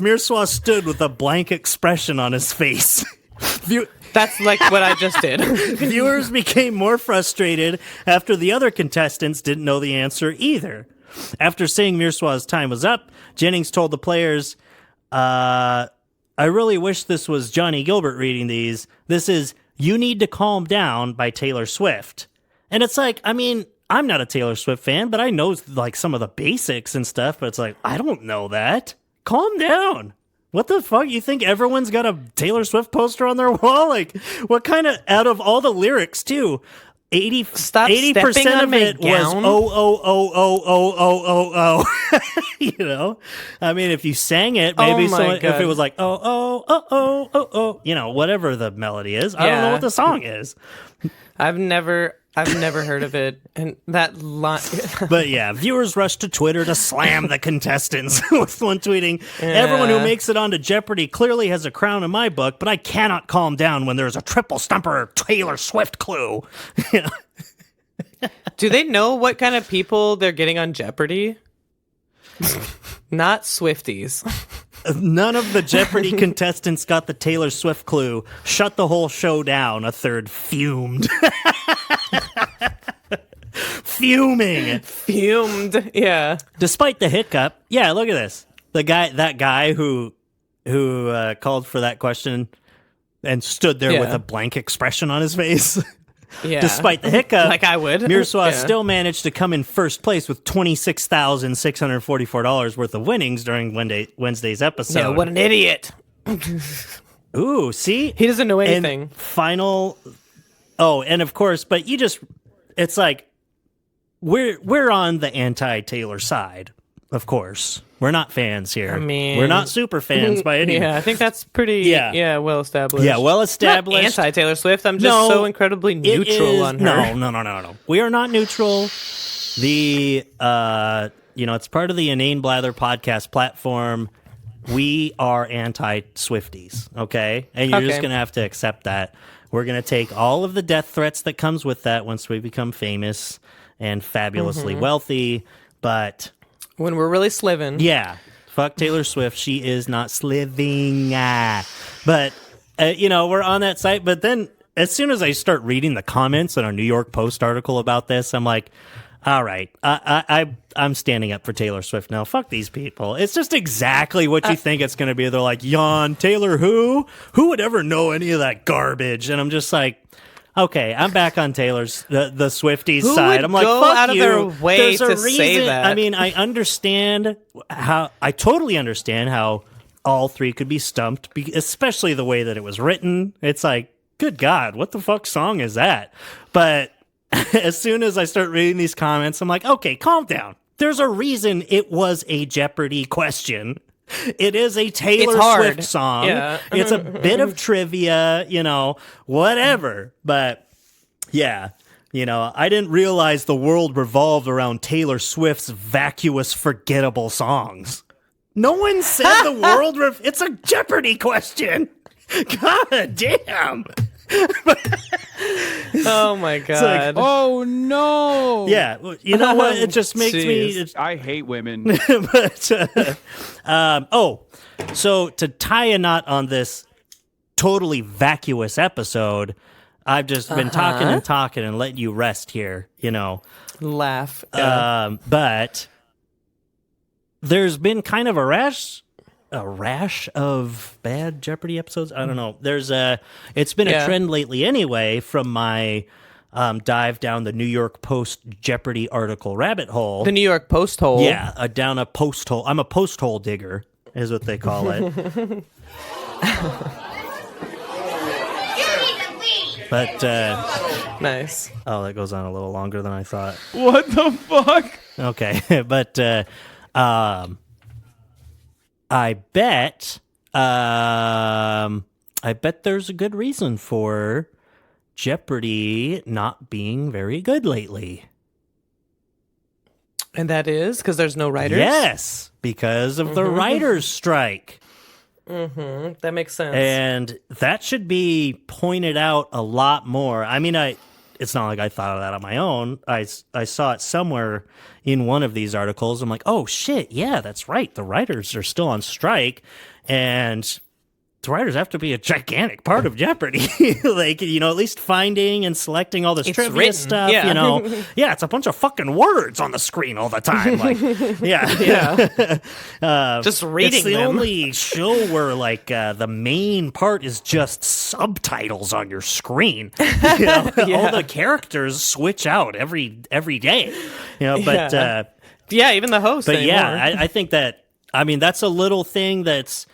Speaker 1: Mirswa stood with a blank expression on his face.
Speaker 2: That's like what I just did.
Speaker 1: Viewers became more frustrated after the other contestants didn't know the answer either. After saying Mirswa's time was up, Jennings told the players, I really wish this was Johnny Gilbert reading these. This is You Need to Calm Down by Taylor Swift. And it's like, I mean, I'm not a Taylor Swift fan, but I know like some of the basics and stuff, but it's like, I don't know that. Calm down. What the fuck? You think everyone's got a Taylor Swift poster on their wall? Like, what kind of, out of all the lyrics too, 80% of it was oh. You know? I mean, if you sang it, maybe if it was like oh, you know, whatever the melody is. I don't know what the song is.
Speaker 2: I've never heard of it. And that line.
Speaker 1: But yeah, viewers rushed to Twitter to slam the contestants, with one tweeting, everyone who makes it onto Jeopardy clearly has a crown in my book, but I cannot calm down when there's a triple stumper Taylor Swift clue.
Speaker 2: Do they know what kind of people they're getting on Jeopardy? Not Swifties.
Speaker 1: None of the Jeopardy contestants got the Taylor Swift clue. Shut the whole show down, a third fumed. Fumed,
Speaker 2: yeah.
Speaker 1: Despite the hiccup, yeah, look at this. That guy who called for that question and stood there with a blank expression on his face.
Speaker 2: Yeah.
Speaker 1: Despite the hiccup,
Speaker 2: like I would,
Speaker 1: Mirswa still managed to come in first place with $26,644 worth of winnings during Wednesday's episode.
Speaker 2: Yeah, what an idiot!
Speaker 1: Ooh, see,
Speaker 2: he doesn't know anything.
Speaker 1: And of course, but it's like we're on the anti-Taylor side. Of course, we're not fans here.
Speaker 2: I mean,
Speaker 1: we're not super fans by any.
Speaker 2: Yeah, I think that's pretty. Well established.
Speaker 1: Yeah, well established.
Speaker 2: Not anti-Taylor Swift. I'm just so incredibly neutral on her.
Speaker 1: No. We are not neutral. The it's part of the Inane Blather podcast platform. We are anti-Swifties, okay? And you're just gonna have to accept that. We're gonna take all of the death threats that comes with that once we become famous and fabulously wealthy, but.
Speaker 2: When we're really sliving.
Speaker 1: Yeah. Fuck Taylor Swift. She is not sliving. But, we're on that site. But then as soon as I start reading the comments on a New York Post article about this, I'm like, all right, I'm standing up for Taylor Swift now. Fuck these people. It's just exactly what you think it's going to be. They're like, yawn, Taylor who? Who would ever know any of that garbage? And I'm just like... Okay, I'm back on Taylor's the Swifties side. I'm like, fuck
Speaker 2: out
Speaker 1: you.
Speaker 2: Of their way
Speaker 1: There's
Speaker 2: to
Speaker 1: a reason.
Speaker 2: Say that.
Speaker 1: I mean, I totally understand how all three could be stumped, especially the way that it was written. It's like, good God, what the fuck song is that? But as soon as I start reading these comments, I'm like, okay, calm down. There's a reason it was a Jeopardy question. It is a Taylor Swift song. Yeah. It's a bit of trivia, whatever. But yeah, I didn't realize the world revolved around Taylor Swift's vacuous, forgettable songs. No one said the world. It's a Jeopardy question. God damn.
Speaker 2: Oh my God.
Speaker 6: Oh no.
Speaker 1: Yeah. You know what? It just makes me.
Speaker 6: I hate women.
Speaker 1: But, so to tie a knot on this totally vacuous episode, I've just been talking and letting you rest here,
Speaker 2: Laugh.
Speaker 1: But there's been kind of a rash of bad Jeopardy episodes. I don't know. It's been a trend lately anyway from my dive down the New York Post Jeopardy article rabbit hole.
Speaker 2: The New York Post hole?
Speaker 1: Yeah, down a post hole. I'm a post hole digger is what they call it. But
Speaker 2: nice.
Speaker 1: Oh, that goes on a little longer than I thought.
Speaker 6: What the fuck?
Speaker 1: Okay, but I bet there's a good reason for Jeopardy not being very good lately.
Speaker 2: And that is because there's no writers?
Speaker 1: Yes, because of the writers' strike.
Speaker 2: Mm-hmm. That makes sense.
Speaker 1: And that should be pointed out a lot more. I mean, it's not like I thought of that on my own. I saw it somewhere in one of these articles. I'm like, oh, shit, yeah, that's right. The writers are still on strike, and the writers have to be a gigantic part of Jeopardy. Like, at least finding and selecting all this trivia
Speaker 2: written.
Speaker 1: stuff,
Speaker 2: Yeah.
Speaker 1: Yeah, it's a bunch of fucking words on the screen all the time. Like, yeah.
Speaker 2: Just reading
Speaker 1: it's the
Speaker 2: them.
Speaker 1: only show where, like, the main part is just subtitles on your screen. All the characters switch out every day. But...
Speaker 2: yeah, even the host
Speaker 1: But
Speaker 2: anymore.
Speaker 1: yeah, I think that, that's a little thing that's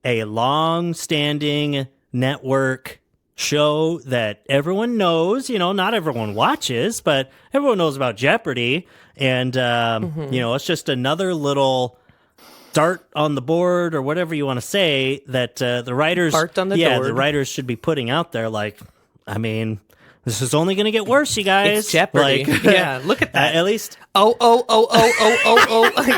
Speaker 1: a long-standing network show that everyone knows. Not everyone watches, but everyone knows about Jeopardy. And, it's just another little dart on the board or whatever you want to say that the writers...
Speaker 2: Dart on the board.
Speaker 1: The writers should be putting out there like, this is only going to get worse, you guys.
Speaker 2: It's Jeopardy.
Speaker 1: Like,
Speaker 2: yeah, look at that.
Speaker 1: At least...
Speaker 2: Oh.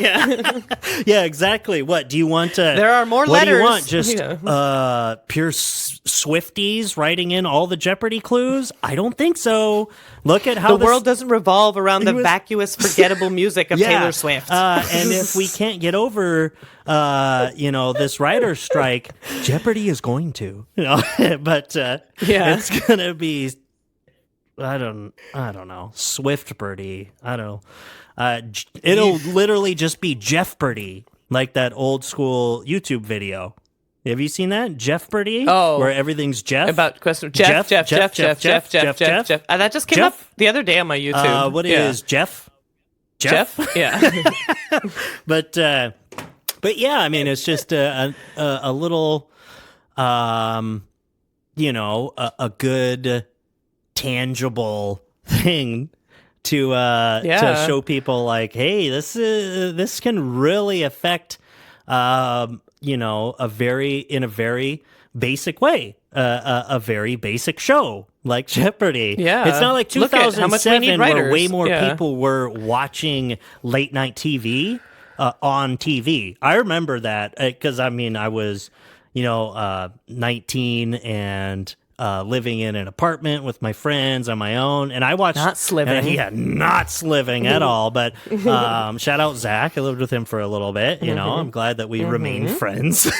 Speaker 2: Yeah.
Speaker 1: Yeah, exactly. What do you want to...
Speaker 2: There are more
Speaker 1: what
Speaker 2: letters.
Speaker 1: What do you want? Just pure Swifties writing in all the Jeopardy clues? I don't think so. Look at how
Speaker 2: the world doesn't revolve around the vacuous, forgettable music of Taylor Swift.
Speaker 1: And if we can't get over, this writer's strike, Jeopardy is going to. But it's going to be... I don't know. Swift-birdie. I don't know. It'll literally just be Jeopardy, like that old school YouTube video. Have you seen that? Jeopardy?
Speaker 2: Oh.
Speaker 1: Where everything's Jeff?
Speaker 2: About question. Jeff. That just came up the other day on my YouTube.
Speaker 1: What is Jeff?
Speaker 2: Jeff? Yeah.
Speaker 1: But yeah, it's just a little, a good... tangible thing to show people like, hey, this can really affect in a very basic way, a very basic show like Jeopardy.
Speaker 2: Yeah,
Speaker 1: it's not like
Speaker 2: Look at how much we need
Speaker 1: 2007 where
Speaker 2: writers.
Speaker 1: way more people were watching late night TV on TV. I remember that because I was 19 and living in an apartment with my friends on my own, and I watched
Speaker 2: not sliving.
Speaker 1: Not sliving at all. But shout out Zach. I lived with him for a little bit. I'm glad that we remained friends.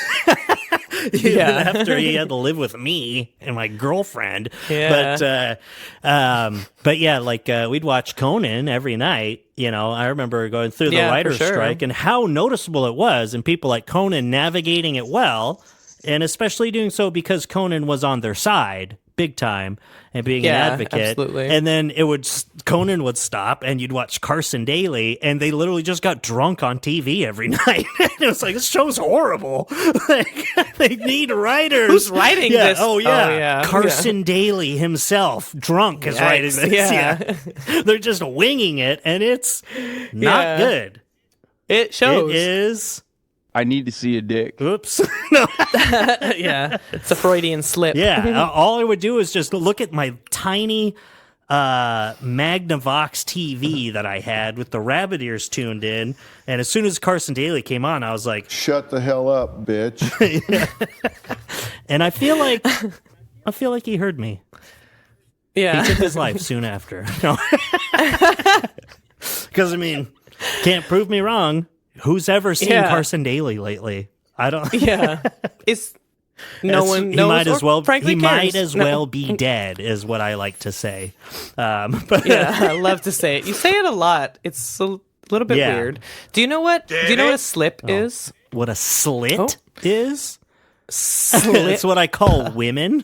Speaker 1: Even after he had to live with me and my girlfriend.
Speaker 2: Yeah.
Speaker 1: But yeah, like we'd watch Conan every night. I remember going through the writer's strike and how noticeable it was, and people like Conan navigating it well. And especially doing so because Conan was on their side, big time and being
Speaker 2: Yeah,
Speaker 1: an advocate.
Speaker 2: absolutely.
Speaker 1: And then Conan would stop and you'd watch Carson Daly and they literally just got drunk on TV every night. It was like, this show's horrible. Like, they need writers.
Speaker 2: Who's writing
Speaker 1: yeah.
Speaker 2: this?
Speaker 1: Oh, yeah.
Speaker 2: Oh, yeah.
Speaker 1: Carson Daly himself, drunk, is writing
Speaker 2: Yikes.
Speaker 1: this.
Speaker 2: Yeah.
Speaker 1: They're just winging it and it's not
Speaker 2: Yeah.
Speaker 1: good.
Speaker 2: It shows.
Speaker 1: It is.
Speaker 6: I need to see a dick.
Speaker 1: Oops. No.
Speaker 2: Yeah. It's a Freudian slip.
Speaker 1: Yeah. All I would do is just look at my tiny Magnavox TV that I had with the rabbit ears tuned in. And as soon as Carson Daly came on, I was like,
Speaker 3: Shut the hell up, bitch.
Speaker 1: and I feel like he heard me.
Speaker 2: Yeah.
Speaker 1: He took his life soon after. Because, I mean, can't prove me wrong. Who's ever seen
Speaker 2: Yeah.
Speaker 1: Carson Daly lately? I don't.
Speaker 2: Yeah. It's no
Speaker 1: That's-
Speaker 2: one
Speaker 1: He
Speaker 2: knows
Speaker 1: might as
Speaker 2: or
Speaker 1: well.
Speaker 2: frankly
Speaker 1: He
Speaker 2: cares.
Speaker 1: might as
Speaker 2: No.
Speaker 1: well be dead, is what I like to say. But
Speaker 2: Yeah, I love to say it. You say it a lot. It's a little bit
Speaker 1: Yeah.
Speaker 2: weird. Do you know what a slip is?
Speaker 1: what a slit
Speaker 2: Oh.
Speaker 1: is?
Speaker 2: Slip.
Speaker 1: It's what I call women.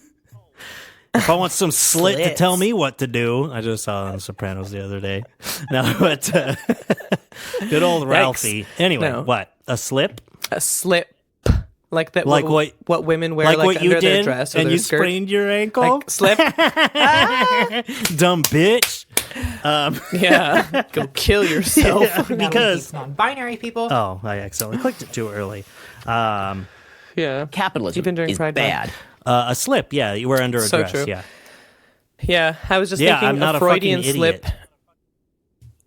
Speaker 1: If I want some slit to
Speaker 2: Slits.
Speaker 1: tell me what to do, I just saw it on Sopranos the other day. No, but good old Ralphie. Anyway,
Speaker 2: No.
Speaker 1: what? A slip?
Speaker 2: A slip. Like that.
Speaker 1: Like
Speaker 2: what women wear
Speaker 1: Like
Speaker 2: like
Speaker 1: what
Speaker 2: under
Speaker 1: you
Speaker 2: their
Speaker 1: did,
Speaker 2: dress or
Speaker 1: and
Speaker 2: their
Speaker 1: you
Speaker 2: skirt.
Speaker 1: sprained your ankle?
Speaker 2: Like slip.
Speaker 1: Dumb bitch.
Speaker 2: Yeah. Go kill yourself.
Speaker 1: Because
Speaker 7: non-binary people.
Speaker 1: oh, I accidentally clicked it too early.
Speaker 2: Yeah.
Speaker 7: Capitalism
Speaker 2: You've been doing
Speaker 7: is
Speaker 2: Pride Month.
Speaker 7: bad.
Speaker 1: A slip, yeah, you wear under a
Speaker 2: So
Speaker 1: dress,
Speaker 2: true.
Speaker 1: yeah.
Speaker 2: Yeah. I was just
Speaker 1: Yeah,
Speaker 2: thinking
Speaker 1: I'm not
Speaker 2: a
Speaker 1: a fucking
Speaker 2: Freudian
Speaker 1: idiot.
Speaker 2: slip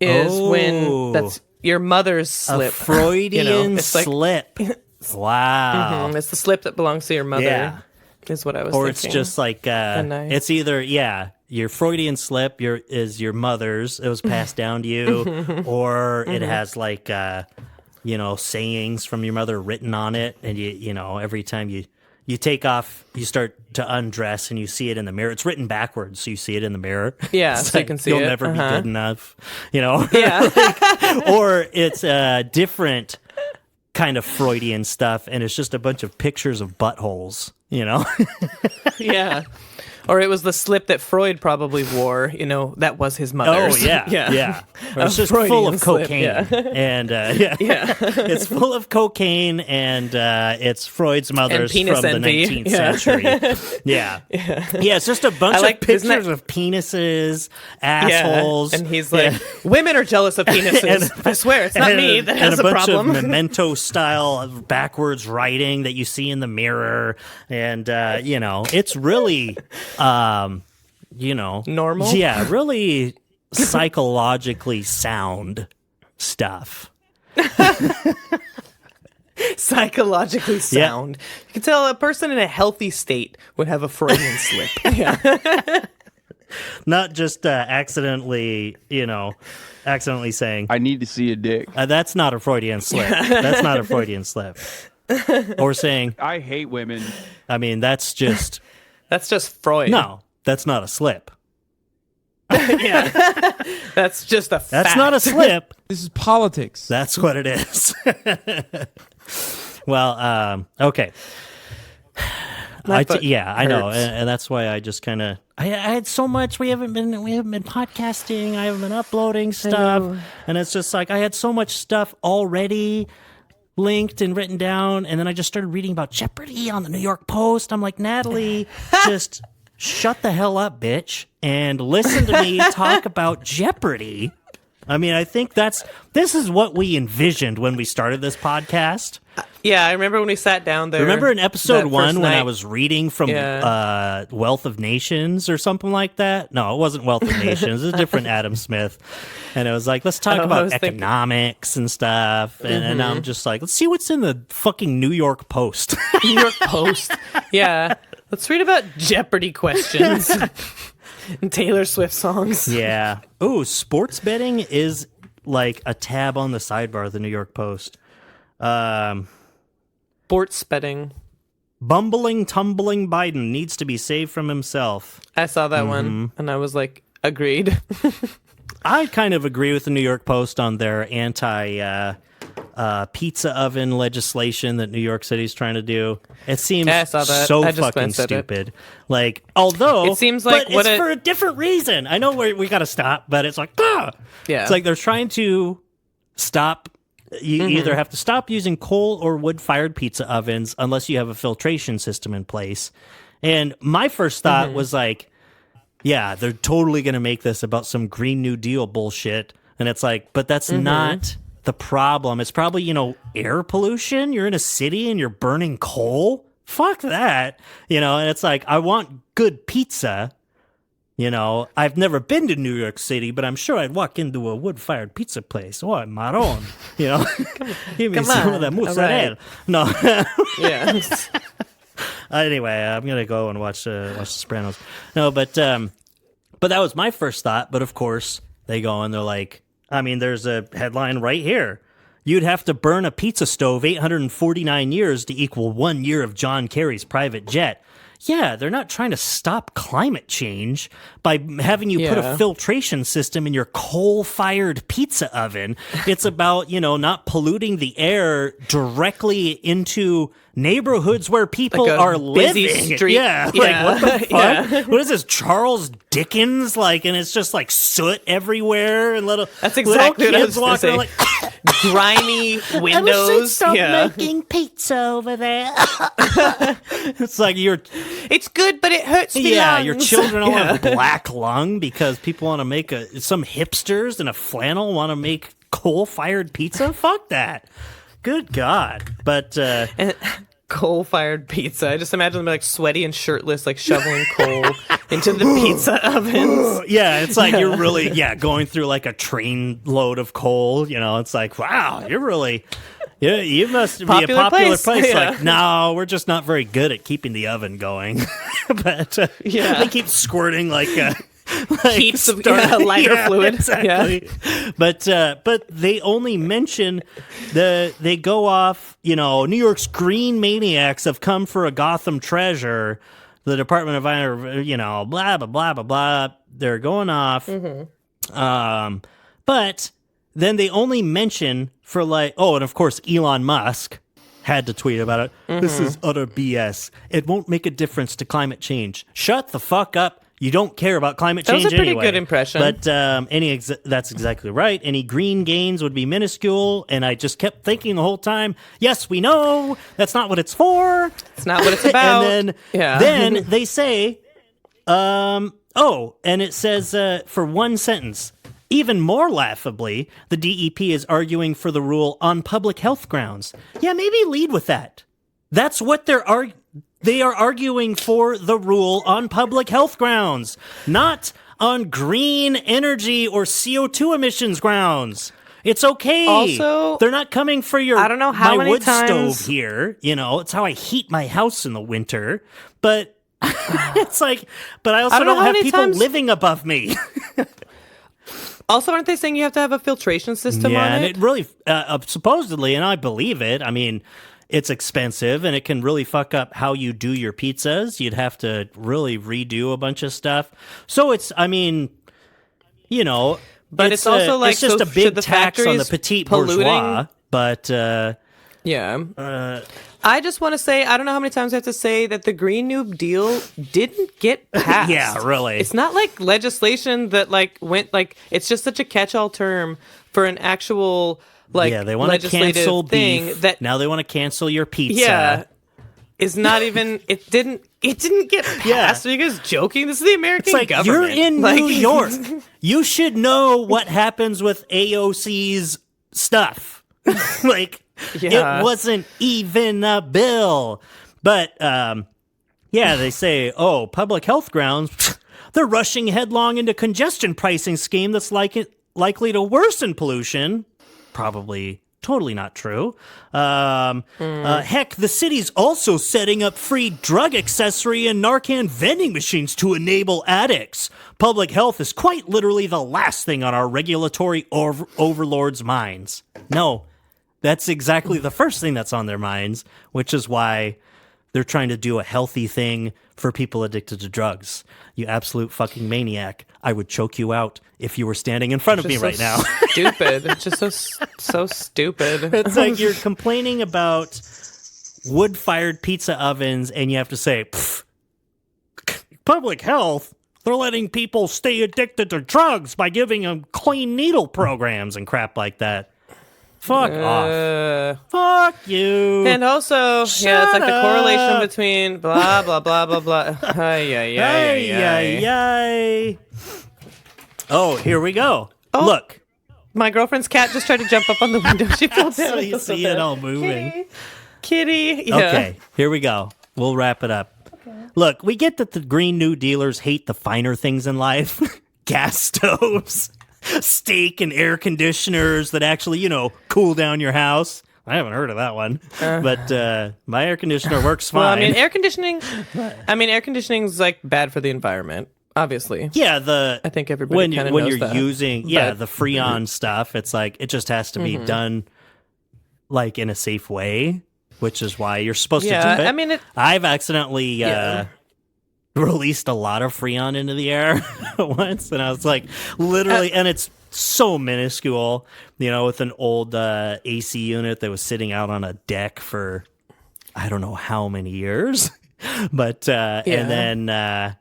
Speaker 2: is
Speaker 1: Oh.
Speaker 2: when that's your mother's
Speaker 1: A
Speaker 2: slip.
Speaker 1: Freudian
Speaker 2: it's like,
Speaker 1: slip. Wow.
Speaker 2: It's the slip that belongs to your mother.
Speaker 1: Yeah.
Speaker 2: Is what I was
Speaker 1: Or
Speaker 2: thinking.
Speaker 1: it's just like
Speaker 2: nice.
Speaker 1: it's either your Freudian slip is your mother's, it was passed down to you, or it has like sayings from your mother written on it, and you know every time you take off, you start to undress and you see it in the mirror. It's written backwards, so you see it in the mirror.
Speaker 2: Yeah,
Speaker 1: It's
Speaker 2: so you
Speaker 1: like,
Speaker 2: can see
Speaker 1: you'll
Speaker 2: it.
Speaker 1: never be
Speaker 2: Uh-huh.
Speaker 1: good enough, you know.
Speaker 2: Yeah.
Speaker 1: Or it's different kind of Freudian stuff, and it's just a bunch of pictures of buttholes, you know.
Speaker 2: Yeah. Or it was the slip that Freud probably wore, that was his
Speaker 1: Oh
Speaker 2: mother's.
Speaker 1: yeah. Or it's
Speaker 2: A
Speaker 1: just full
Speaker 2: Freudian
Speaker 1: of
Speaker 2: slip,
Speaker 1: cocaine,
Speaker 2: yeah.
Speaker 1: and it's full of cocaine, and it's Freud's mother's
Speaker 2: penis
Speaker 1: from
Speaker 2: envy.
Speaker 1: the 19th
Speaker 2: Yeah.
Speaker 1: century. Yeah, it's just a bunch
Speaker 2: like-
Speaker 1: of
Speaker 2: isn't
Speaker 1: pictures
Speaker 2: that-
Speaker 1: of penises, assholes,
Speaker 2: And he's like, women are jealous of penises. I swear, it's not me that has
Speaker 1: and a bunch
Speaker 2: problem.
Speaker 1: of memento style backwards writing that you see in the mirror, and it's really
Speaker 2: Normal?
Speaker 1: Yeah, really psychologically sound stuff.
Speaker 2: Psychologically sound. You can tell a person in a healthy state would have a Freudian slip. Yeah.
Speaker 1: Not just accidentally saying,
Speaker 6: I need to see a dick.
Speaker 1: that's not a Freudian slip. That's not a Freudian slip. Or saying,
Speaker 6: I hate women.
Speaker 1: I mean, that's just,
Speaker 2: That's just Freud.
Speaker 1: no, that's not a slip.
Speaker 2: Yeah. That's just a fact.
Speaker 1: That's not a slip.
Speaker 6: This is politics.
Speaker 1: That's what it is. Well, okay. I
Speaker 2: foot
Speaker 1: know,
Speaker 2: hurts.
Speaker 1: and that's why I just kind of I had so much. We haven't been podcasting. I haven't been uploading stuff, and it's just like I had so much stuff already linked and written down, and then I just started reading about Jeopardy on the New York Post. I'm like, Natalie, just shut the hell up, bitch, and listen to me talk about Jeopardy. I mean, I think this is what we envisioned when we started this podcast.
Speaker 2: Yeah, I remember when we sat down there.
Speaker 1: Remember in episode
Speaker 2: that
Speaker 1: 1
Speaker 2: first
Speaker 1: when I
Speaker 2: night?
Speaker 1: was reading from Wealth of Nations or something like that? No, it wasn't Wealth of Nations. It was a different Adam Smith. And it was like, let's talk
Speaker 2: I
Speaker 1: about
Speaker 2: was thinking-
Speaker 1: economics and stuff. And I'm just like, let's see what's in the fucking New York Post.
Speaker 2: New York Post. Yeah. Let's read about Jeopardy questions and Taylor Swift songs.
Speaker 1: Yeah. Ooh, sports betting is like a tab on the sidebar of the New York Post.
Speaker 2: Sports betting.
Speaker 1: Bumbling, tumbling Biden needs to be saved from himself.
Speaker 2: I saw that one and I was like, agreed.
Speaker 1: I kind of agree with the New York Post on their pizza oven legislation that New York City's trying to do. It seems
Speaker 2: Yeah, I saw that.
Speaker 1: so
Speaker 2: I just
Speaker 1: fucking
Speaker 2: glanced at it.
Speaker 1: stupid. Like, although
Speaker 2: It seems like
Speaker 1: but
Speaker 2: what
Speaker 1: it's for a different reason. I know we got to stop, but it's like, yeah, it's like they're trying to stop. You either have to stop using coal or wood-fired pizza ovens unless you have a filtration system in place. And my first thought was like, yeah, they're totally going to make this about some Green New Deal bullshit. And it's like, but that's not the problem. It's probably, air pollution. You're in a city and you're burning coal. Fuck that. And it's like, I want good pizza. I've never been to New York City, but I'm sure I'd walk into a wood-fired pizza place. Oh, Maron. Give me some of that mozzarella.
Speaker 2: Right.
Speaker 1: No.
Speaker 2: Yeah.
Speaker 1: Anyway, I'm gonna go and watch The Sopranos. No, but that was my first thought. But of course, they go and they're like, I mean, there's a headline right here. You'd have to burn a pizza stove 849 years to equal 1 year of John Kerry's private jet. Yeah, they're not trying to stop climate change by having you put a filtration system in your coal-fired pizza oven. It's about, not polluting the air directly into neighborhoods where people are
Speaker 2: busy
Speaker 1: living.
Speaker 2: Street.
Speaker 1: Yeah, what the fuck?
Speaker 2: Yeah.
Speaker 1: What is this, Charles Dickens? And it's just suit everywhere and
Speaker 2: That's exactly
Speaker 1: little
Speaker 2: what I
Speaker 1: kids
Speaker 2: was gonna
Speaker 1: walking
Speaker 2: say. Grimy windows.
Speaker 1: I wish they'd stop
Speaker 2: yeah.
Speaker 1: making pizza over there. It's like
Speaker 2: It's good, but it hurts me.
Speaker 1: yeah,
Speaker 2: lungs.
Speaker 1: your children all have black lung because people want to make some hipsters in a flannel want to make coal-fired pizza. Fuck that. Good God. But
Speaker 2: Coal-fired pizza. I just imagine them sweaty and shirtless, shoveling coal into the pizza ovens.
Speaker 1: yeah, it's like you're really going through a train load of coal. It's like, wow, you're really. Yeah, you must be a popular place.
Speaker 2: Yeah.
Speaker 1: No, we're just not very good at keeping the oven going. But they keep squirting
Speaker 2: Heaps of lighter fluid.
Speaker 1: Exactly.
Speaker 2: Yeah.
Speaker 1: But they only mention they go off. New York's green maniacs have come for a Gotham treasure. The Department of blah blah blah blah blah. They're going off. But then they only mention for and of course Elon Musk had to tweet about it. This is utter BS. It won't make a difference to climate change. Shut the fuck up. You don't care about climate change anyway.
Speaker 2: That was a pretty good impression.
Speaker 1: But that's exactly right. Any green gains would be minuscule. And I just kept thinking the whole time, yes, we know. That's not what it's for.
Speaker 2: It's not what it's about.
Speaker 1: And then they say, and it says for one sentence, even more laughably, the DEP is arguing for the rule on public health grounds. Yeah, maybe lead with that. That's what they are arguing for the rule on public health grounds, not on green energy or CO2 emissions grounds. It's okay.
Speaker 2: Also,
Speaker 1: they're not coming for your
Speaker 2: I don't know how
Speaker 1: my
Speaker 2: many
Speaker 1: wood
Speaker 2: times
Speaker 1: stove here. It's how I heat my house in the winter. But it's but I also don't have people living above me.
Speaker 2: Also, aren't they saying you have to have a filtration system on it?
Speaker 1: Yeah, and it really, supposedly, and I believe it, I mean, it's expensive and it can really fuck up how you do your pizzas. You'd have to really redo a bunch of stuff. So it's, I mean,
Speaker 2: but it's also
Speaker 1: it's just a big tax on the petite bourgeois. But
Speaker 2: I just want to say, I don't know how many times I have to say that the Green New Deal didn't get passed.
Speaker 1: Yeah, really.
Speaker 2: It's not legislation that went it's just such a catch-all term for an actual
Speaker 1: they want to cancel
Speaker 2: thing
Speaker 1: beef.
Speaker 2: that
Speaker 1: now they want to cancel your pizza.
Speaker 2: Yeah. Is not even it didn't get passed. Are you guys joking? This is the American government.
Speaker 1: You're in New York. You should know what happens with AOC's stuff. It wasn't even a bill. But they say, public health grounds, they're rushing headlong into congestion pricing scheme that's likely to worsen pollution. Probably totally not true. Heck, the city's also setting up free drug accessory and Narcan vending machines to enable addicts. Public health is quite literally the last thing on our regulatory overlords' minds. No, that's exactly the first thing that's on their minds, which is why they're trying to do a healthy thing for people addicted to drugs. You absolute fucking maniac. I would choke you out if you were standing in front of me right now.
Speaker 2: Stupid. It's just so stupid.
Speaker 1: It's like you're complaining about wood-fired pizza ovens, and you have to say, public health, they're letting people stay addicted to drugs by giving them clean needle programs and crap like that. Fuck off. Fuck you.
Speaker 2: And also, it's like the
Speaker 1: up.
Speaker 2: correlation between blah, blah, blah, blah, blah. Ay.
Speaker 1: Oh, here we go. Look.
Speaker 2: My girlfriend's cat just tried to jump up on the window. She fell down.
Speaker 1: So you see it all moving.
Speaker 2: Kitty. Yeah.
Speaker 1: Okay, here we go. We'll wrap it up. Okay. Look, we get that the Green New Dealers hate the finer things in life. Gas stoves, steak and air conditioners that actually, cool down your house. I haven't heard of that one, but my air conditioner works fine.
Speaker 2: Well, air conditioning is like bad for the environment, obviously.
Speaker 1: Yeah,
Speaker 2: I think everybody kind of knows
Speaker 1: when you're
Speaker 2: that.
Speaker 1: using the Freon stuff, it's like it just has to be done like in a safe way, which is why you're supposed to do it. I've accidentally released a lot of Freon into the air once, and I was like, literally, and it's so minuscule, with an old AC unit that was sitting out on a deck for I don't know how many years, but and then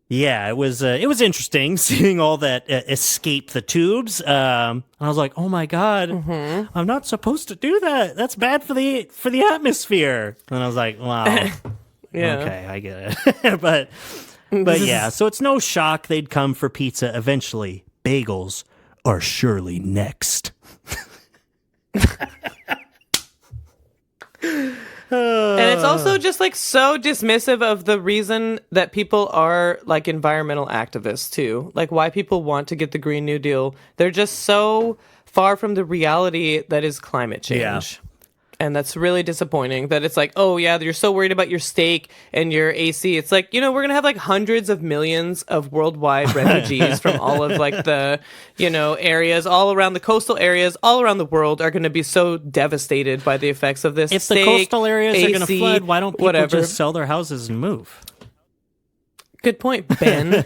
Speaker 1: it was interesting seeing all that escape the tubes. I was like, oh my god, I'm not supposed to do that. That's bad for the atmosphere. And I was like, wow.
Speaker 2: Yeah.
Speaker 1: Okay, I get it. but yeah, so it's no shock they'd come for pizza eventually. Bagels are surely next.
Speaker 2: And it's also just like so dismissive of the reason that people are like environmental activists too. Like why people want to get the Green New Deal. They're just so far from the reality that is climate change.
Speaker 1: Yeah.
Speaker 2: And that's really disappointing that it's like, oh yeah, you're so worried about your steak and your AC. It's like, we're going to have like hundreds of millions of worldwide refugees from all of like the, areas all around the coastal areas all around the world are going to be so devastated by the effects of this.
Speaker 1: If
Speaker 2: steak,
Speaker 1: the coastal areas
Speaker 2: AC,
Speaker 1: are going to flood, why don't people
Speaker 2: just
Speaker 1: sell their houses and move?
Speaker 2: Good point, Ben.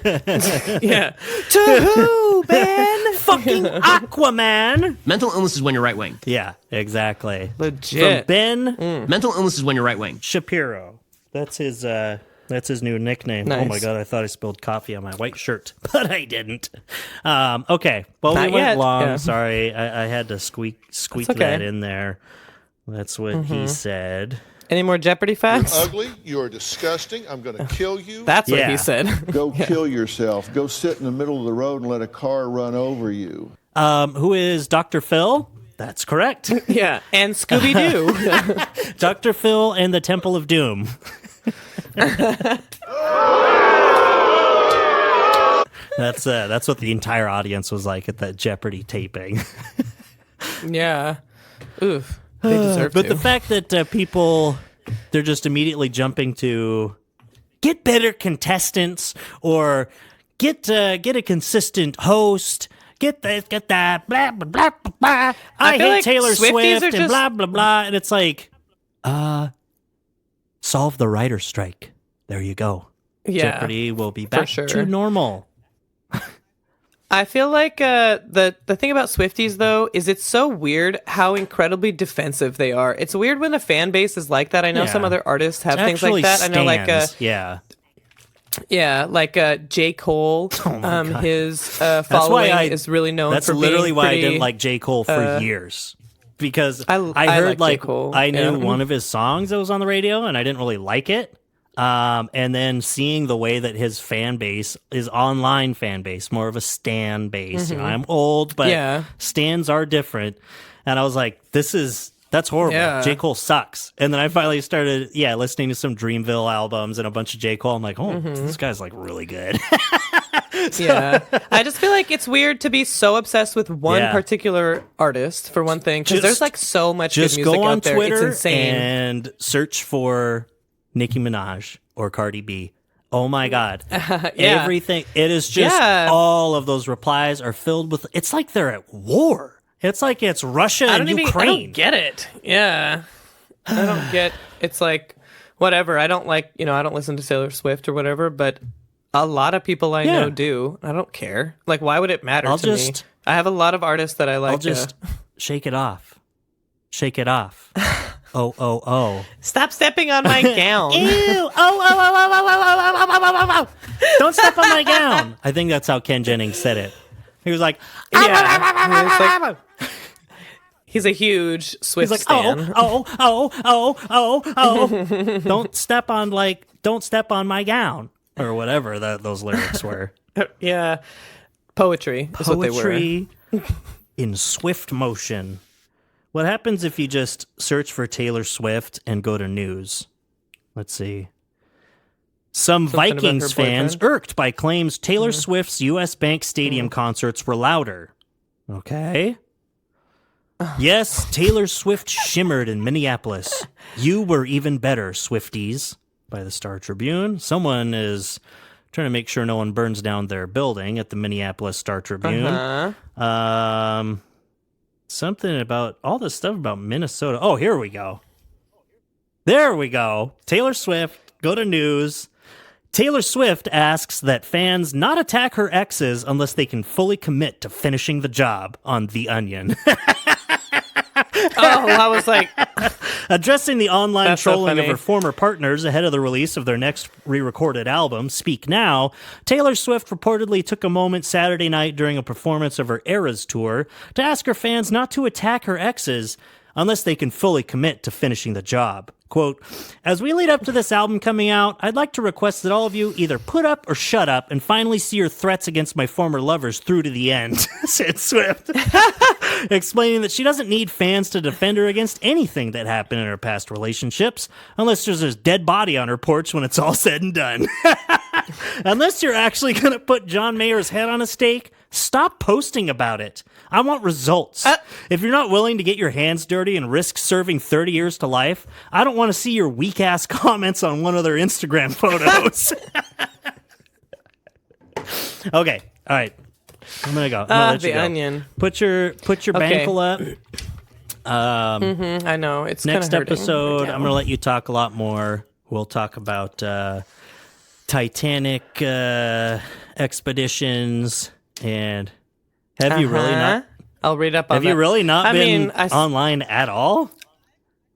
Speaker 2: Yeah.
Speaker 1: To who, Ben? Fucking Aquaman.
Speaker 7: Mental illness is when you're right wing.
Speaker 1: Yeah, exactly.
Speaker 2: Legit.
Speaker 1: From Ben
Speaker 7: Mental illness is when you're right wing.
Speaker 1: Shapiro. That's his new nickname.
Speaker 2: Nice.
Speaker 1: Oh my god, I thought I spilled coffee on my white shirt, but I didn't. Okay. Well,
Speaker 2: Not
Speaker 1: we went
Speaker 2: yet.
Speaker 1: long.
Speaker 2: Yeah.
Speaker 1: Sorry. I had to squeak
Speaker 2: okay.
Speaker 1: that in there. That's what he said.
Speaker 2: Any more Jeopardy
Speaker 3: You're
Speaker 2: facts?
Speaker 3: ugly. You're disgusting. I'm going to kill you.
Speaker 2: That's what
Speaker 1: Yeah.
Speaker 2: he said.
Speaker 8: Go kill yourself. Go sit in the middle of the road and let a car run over you.
Speaker 1: Who is Dr. Phil? That's correct.
Speaker 2: Yeah. And Scooby-Doo.
Speaker 1: Dr. Phil and the Temple of Doom. That's what the entire audience was like at that Jeopardy taping.
Speaker 2: Yeah. Oof. They deserve
Speaker 1: But
Speaker 2: to.
Speaker 1: the fact that people, they're just immediately jumping to get better contestants or get a consistent host. Get that, blah, blah, blah, blah, blah. I
Speaker 2: feel
Speaker 1: hate
Speaker 2: like
Speaker 1: Taylor
Speaker 2: Swifties
Speaker 1: Swift
Speaker 2: are
Speaker 1: and
Speaker 2: just-
Speaker 1: blah, blah, blah. And it's like, solve the writer's strike. There you go.
Speaker 2: Yeah,
Speaker 1: Jeopardy will be back
Speaker 2: sure.
Speaker 1: to normal.
Speaker 2: I feel like the thing about Swifties, though, is it's so weird how incredibly defensive they are. It's weird when a fan base is like that. I know
Speaker 1: Yeah.
Speaker 2: some other artists have
Speaker 1: It
Speaker 2: things like that. I know, like,
Speaker 1: stands. Yeah.
Speaker 2: J. Cole, his
Speaker 1: why
Speaker 2: following is really known
Speaker 1: That's
Speaker 2: for
Speaker 1: literally
Speaker 2: being
Speaker 1: why I
Speaker 2: pretty,
Speaker 1: didn't like J. Cole for years. Because
Speaker 2: I
Speaker 1: I heard
Speaker 2: like J. Cole,
Speaker 1: I knew
Speaker 2: yeah.
Speaker 1: one of his songs that was on the radio and I didn't really like it. And then seeing the way that his fan base, his online fan base, more of a stan base. You know, I'm old, but
Speaker 2: Yeah.
Speaker 1: stans are different. And I was like, that's horrible.
Speaker 2: Yeah.
Speaker 1: J. Cole sucks. And then I finally started, listening to some Dreamville albums and a bunch of J. Cole. I'm like, oh, this guy's like really good.
Speaker 2: Yeah. I just feel like it's weird to be so obsessed with one
Speaker 1: Yeah.
Speaker 2: particular artist for one thing, because
Speaker 1: Just-
Speaker 2: there's like so much good
Speaker 1: Just
Speaker 2: music
Speaker 1: go on
Speaker 2: out there.
Speaker 1: Twitter
Speaker 2: It's insane.
Speaker 1: and search for Nicki Minaj or Cardi B. Oh my God.
Speaker 2: Yeah.
Speaker 1: Everything. It is just all of those replies are filled with, it's like they're at war. It's like it's Russia and
Speaker 2: I
Speaker 1: Ukraine.
Speaker 2: don't get it. Yeah. I don't get, it's like, whatever. I don't like, I don't listen to Taylor Swift or whatever, but a lot of people I know do. I don't care. Like, why would it matter to me? I have a lot of artists that I like.
Speaker 1: I'll just shake it off. Shake it off. Oh.
Speaker 2: Stop stepping on my gown.
Speaker 1: Ew. Oh. Don't step on my gown. I think that's how Ken Jennings said it. He was like,
Speaker 2: Yeah. He's a huge Swift stan.
Speaker 1: Oh. Don't step on my gown. Or whatever those lyrics were.
Speaker 2: Yeah. Poetry is what they were.
Speaker 1: Poetry in swift motion. What happens if you just search for Taylor Swift and go to news? Let's see. Some
Speaker 2: Something
Speaker 1: Vikings
Speaker 2: about her
Speaker 1: fans
Speaker 2: boyfriend?
Speaker 1: irked by claims Taylor Swift's U.S. Bank Stadium concerts were louder. Okay. Yes, Taylor Swift shimmered in Minneapolis. You were even better, Swifties, by the Star Tribune. Someone is trying to make sure no one burns down their building at the Minneapolis Star Tribune. Something about all this stuff about Minnesota. Oh, here we go. There we go. Taylor Swift, go to news. Taylor Swift asks that fans not attack her exes unless they can fully commit to finishing the job on The Onion.
Speaker 2: Oh, I was like,
Speaker 1: Addressing the online
Speaker 2: That's so
Speaker 1: trolling of
Speaker 2: funny.
Speaker 1: her former partners ahead of the release of their next re-recorded album, Speak Now, Taylor Swift reportedly took a moment Saturday night during a performance of her Eras tour to ask her fans not to attack her exes unless they can fully commit to finishing the job. Quote, as we lead up to this album coming out, I'd like to request that all of you either put up or shut up and finally see your threats against my former lovers through to the end, said Swift, explaining that she doesn't need fans to defend her against anything that happened in her past relationships, unless there's a dead body on her porch when it's all said and done. Unless you're actually going to put John Mayer's head on a stake, stop posting about it. I want results. If you're not willing to get your hands dirty and risk serving 30 years to life, I don't want to see your weak-ass comments on one of their Instagram photos. Okay, all right. I'm going to go. I'm gonna let you
Speaker 2: The
Speaker 1: go.
Speaker 2: Onion.
Speaker 1: Put your bankle up.
Speaker 2: I know. It's
Speaker 1: Next
Speaker 2: kinda hurting
Speaker 1: episode,
Speaker 2: right now.
Speaker 1: I'm going to let you talk a lot more. We'll talk about Titanic expeditions and... Have you really not?
Speaker 2: I'll read up on
Speaker 1: Have
Speaker 2: that.
Speaker 1: you really not been
Speaker 2: I
Speaker 1: online at all?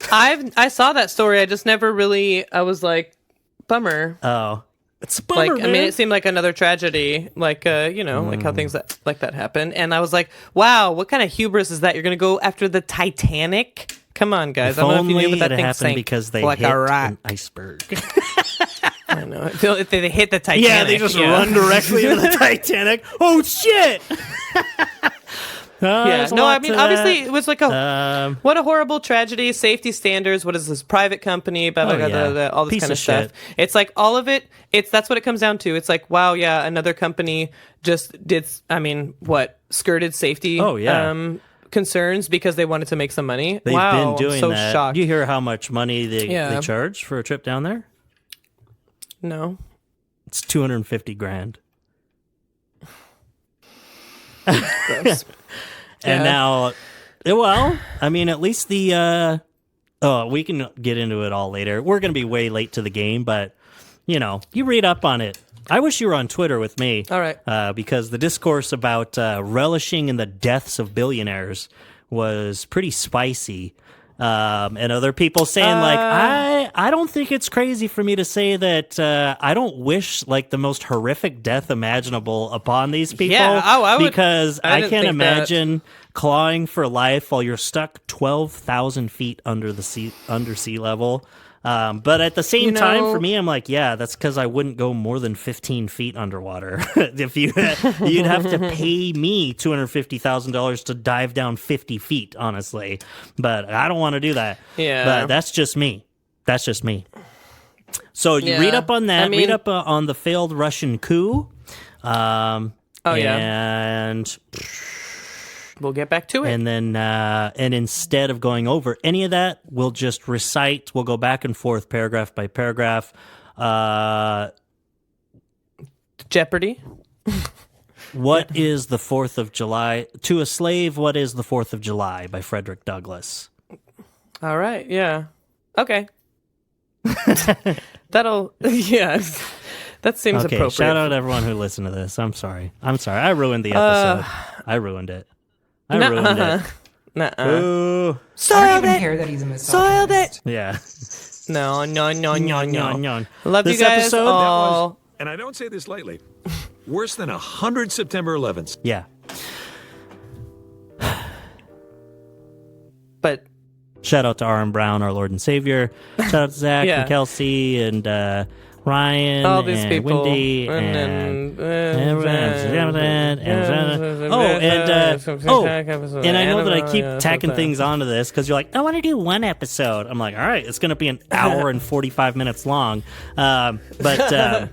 Speaker 2: I saw that story. I just never really. I was like, bummer.
Speaker 1: Oh, it's a bummer,
Speaker 2: Like, I mean, it seemed like another tragedy. Like, like how things like that happen. And I was like, wow, what kind of hubris is that? You're gonna go after the Titanic? Come on, guys.
Speaker 1: If
Speaker 2: I don't know if you
Speaker 1: only
Speaker 2: knew, but that
Speaker 1: it
Speaker 2: thing
Speaker 1: happened
Speaker 2: sank
Speaker 1: because they
Speaker 2: like
Speaker 1: hit
Speaker 2: a rock.
Speaker 1: an iceberg.
Speaker 2: I know. If they hit the Titanic,
Speaker 1: Yeah, they just run directly into the Titanic. Oh shit!
Speaker 2: Yeah,
Speaker 1: There's a
Speaker 2: no,
Speaker 1: lot
Speaker 2: I mean,
Speaker 1: to
Speaker 2: obviously,
Speaker 1: that.
Speaker 2: it was like a what a horrible tragedy. Safety standards. What is this private company? Blah, blah, blah,
Speaker 1: yeah.
Speaker 2: blah, blah, all this
Speaker 1: Piece
Speaker 2: kind
Speaker 1: of
Speaker 2: of stuff.
Speaker 1: shit.
Speaker 2: It's like all of it. That's what it comes down to. It's like, wow, yeah, another company just did. I mean, skirted safety?
Speaker 1: Oh, yeah.
Speaker 2: Concerns because they wanted to make some money.
Speaker 1: They've
Speaker 2: wow,
Speaker 1: been doing
Speaker 2: I'm so
Speaker 1: that.
Speaker 2: shocked.
Speaker 1: Do you hear how much money they
Speaker 2: Yeah.
Speaker 1: charge for a trip down there?
Speaker 2: No.
Speaker 1: It's $250,000.
Speaker 2: Gross.
Speaker 1: And
Speaker 2: Yeah.
Speaker 1: now, well, I mean, at least the, we can get into it all later. We're going to be way late to the game, but, you read up on it. I wish you were on Twitter with me.
Speaker 2: All right.
Speaker 1: Because the discourse about relishing in the deaths of billionaires was pretty spicy. And other people saying I don't think it's crazy for me to say that I don't wish like the most horrific death imaginable upon these people.
Speaker 2: Yeah, I would-
Speaker 1: because
Speaker 2: I
Speaker 1: I
Speaker 2: didn't
Speaker 1: can't
Speaker 2: think that.
Speaker 1: imagine clawing for life while you're stuck 12,000 feet under sea level. But at the same time, for me, I'm like, yeah, that's because I wouldn't go more than 15 feet underwater. If you'd have to pay me $250,000 to dive down 50 feet, honestly. But I don't want to do that.
Speaker 2: Yeah.
Speaker 1: But that's just me. So you read up on that.
Speaker 2: I mean-
Speaker 1: read up on the failed Russian coup.
Speaker 2: Yeah.
Speaker 1: And
Speaker 2: We'll get back to it.
Speaker 1: and then and instead of going over any of that, we'll just recite. We'll go back and forth, paragraph by paragraph.
Speaker 2: Jeopardy.
Speaker 1: What is the 4th of July? To a Slave, What is the 4th of July by Frederick Douglass.
Speaker 2: All right. Yeah. Okay. That'll yeah. That seems
Speaker 1: Okay,
Speaker 2: appropriate.
Speaker 1: shout out to everyone who listened to this. I'm sorry. I ruined the episode. I ruined it. Ruined it.
Speaker 2: Nuh-uh.
Speaker 1: Ooh.
Speaker 9: I don't
Speaker 2: Soiled
Speaker 9: even
Speaker 2: it.
Speaker 9: care that he's a
Speaker 2: Soiled
Speaker 9: misogynist.
Speaker 2: it.
Speaker 1: Yeah.
Speaker 2: No.
Speaker 1: Nyon.
Speaker 2: Love
Speaker 1: This
Speaker 2: you guys
Speaker 1: episode, that
Speaker 2: all.
Speaker 10: And I don't say this lightly, worse than 100 September 11th.
Speaker 1: Yeah.
Speaker 2: But
Speaker 1: Shout out to Aaron Brown, our Lord and Savior. Shout out to Zach
Speaker 2: Yeah.
Speaker 1: and Kelsey and Ryan
Speaker 2: all these
Speaker 1: and
Speaker 2: people.
Speaker 1: Wendy
Speaker 2: And
Speaker 1: and I know that I keep tacking things onto this because you're like, I want to do one episode. I'm like, all right, it's going to be an hour and 45 minutes long. But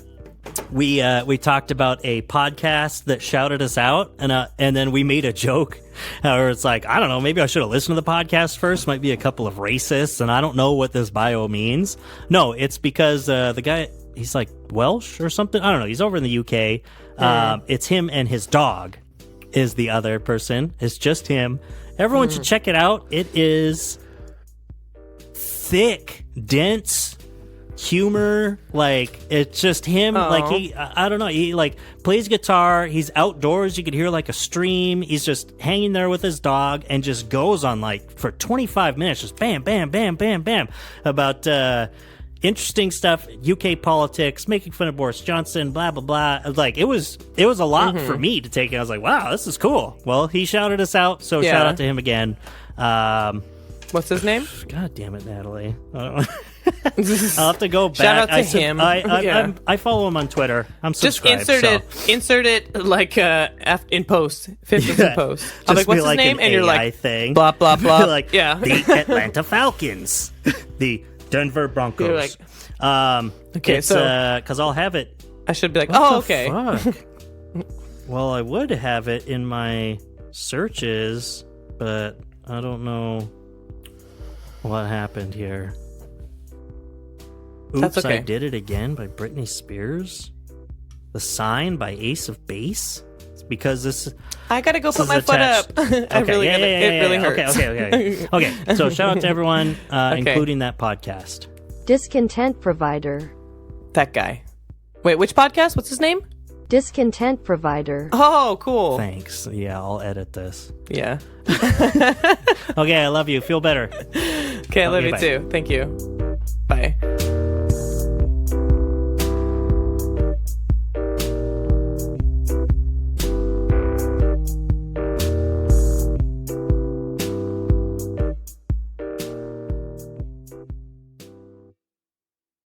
Speaker 1: we talked about a podcast that shouted us out, and then we made a joke where it's like, I don't know, maybe I should have listened to the podcast first. Might be a couple of racists, and I don't know what this bio means. No, it's because the guy, he's like Welsh or something. I don't know. He's over in the UK. It's him and his dog is the other person. It's just him. Everyone should check it out. It is thick, dense humor. Like, it's just him. Like, I don't know, he like plays guitar, he's outdoors, you could hear like a stream, he's just hanging there with his dog and just goes on like for 25 minutes, just bam bam bam bam bam about interesting stuff, UK politics, making fun of Boris Johnson, blah blah blah. Like, it was a lot for me to take. I was like, wow, this is cool. Well, he shouted us out, so shout out to him again.
Speaker 2: What's his name?
Speaker 1: God damn it, Natalie. I don't know. I'll have to go back.
Speaker 2: Shout out to him.
Speaker 1: I follow him on Twitter. I'm
Speaker 2: Just
Speaker 1: subscribed.
Speaker 2: insert it like in post. Fifth in post. I'm like, what's his name? And you're like,
Speaker 1: thing.
Speaker 2: blah blah blah.
Speaker 1: Like,
Speaker 2: yeah.
Speaker 1: The Atlanta Falcons, the Denver Broncos.
Speaker 2: You're like, okay,
Speaker 1: it's,
Speaker 2: so
Speaker 1: because I'll have it.
Speaker 2: I should be like,
Speaker 1: What the
Speaker 2: okay.
Speaker 1: fuck? Well, I would have it in my searches, but I don't know what happened here. Oops,
Speaker 2: That's okay.
Speaker 1: I Did It Again by Britney Spears. The Sign by Ace of Base. It's because this.
Speaker 2: I gotta go put my foot
Speaker 1: attached.
Speaker 2: up. I really gotta, it really hurts.
Speaker 1: Okay. So shout out to everyone, including that podcast.
Speaker 11: Discontent Provider.
Speaker 2: That guy. Wait, which podcast? What's his name?
Speaker 11: Discontent Provider.
Speaker 2: Oh, cool.
Speaker 1: Thanks. Yeah, I'll edit this.
Speaker 2: Yeah.
Speaker 1: Okay, I love you. Feel better.
Speaker 2: Okay, I love you
Speaker 1: bye.
Speaker 2: too. Thank you. Bye.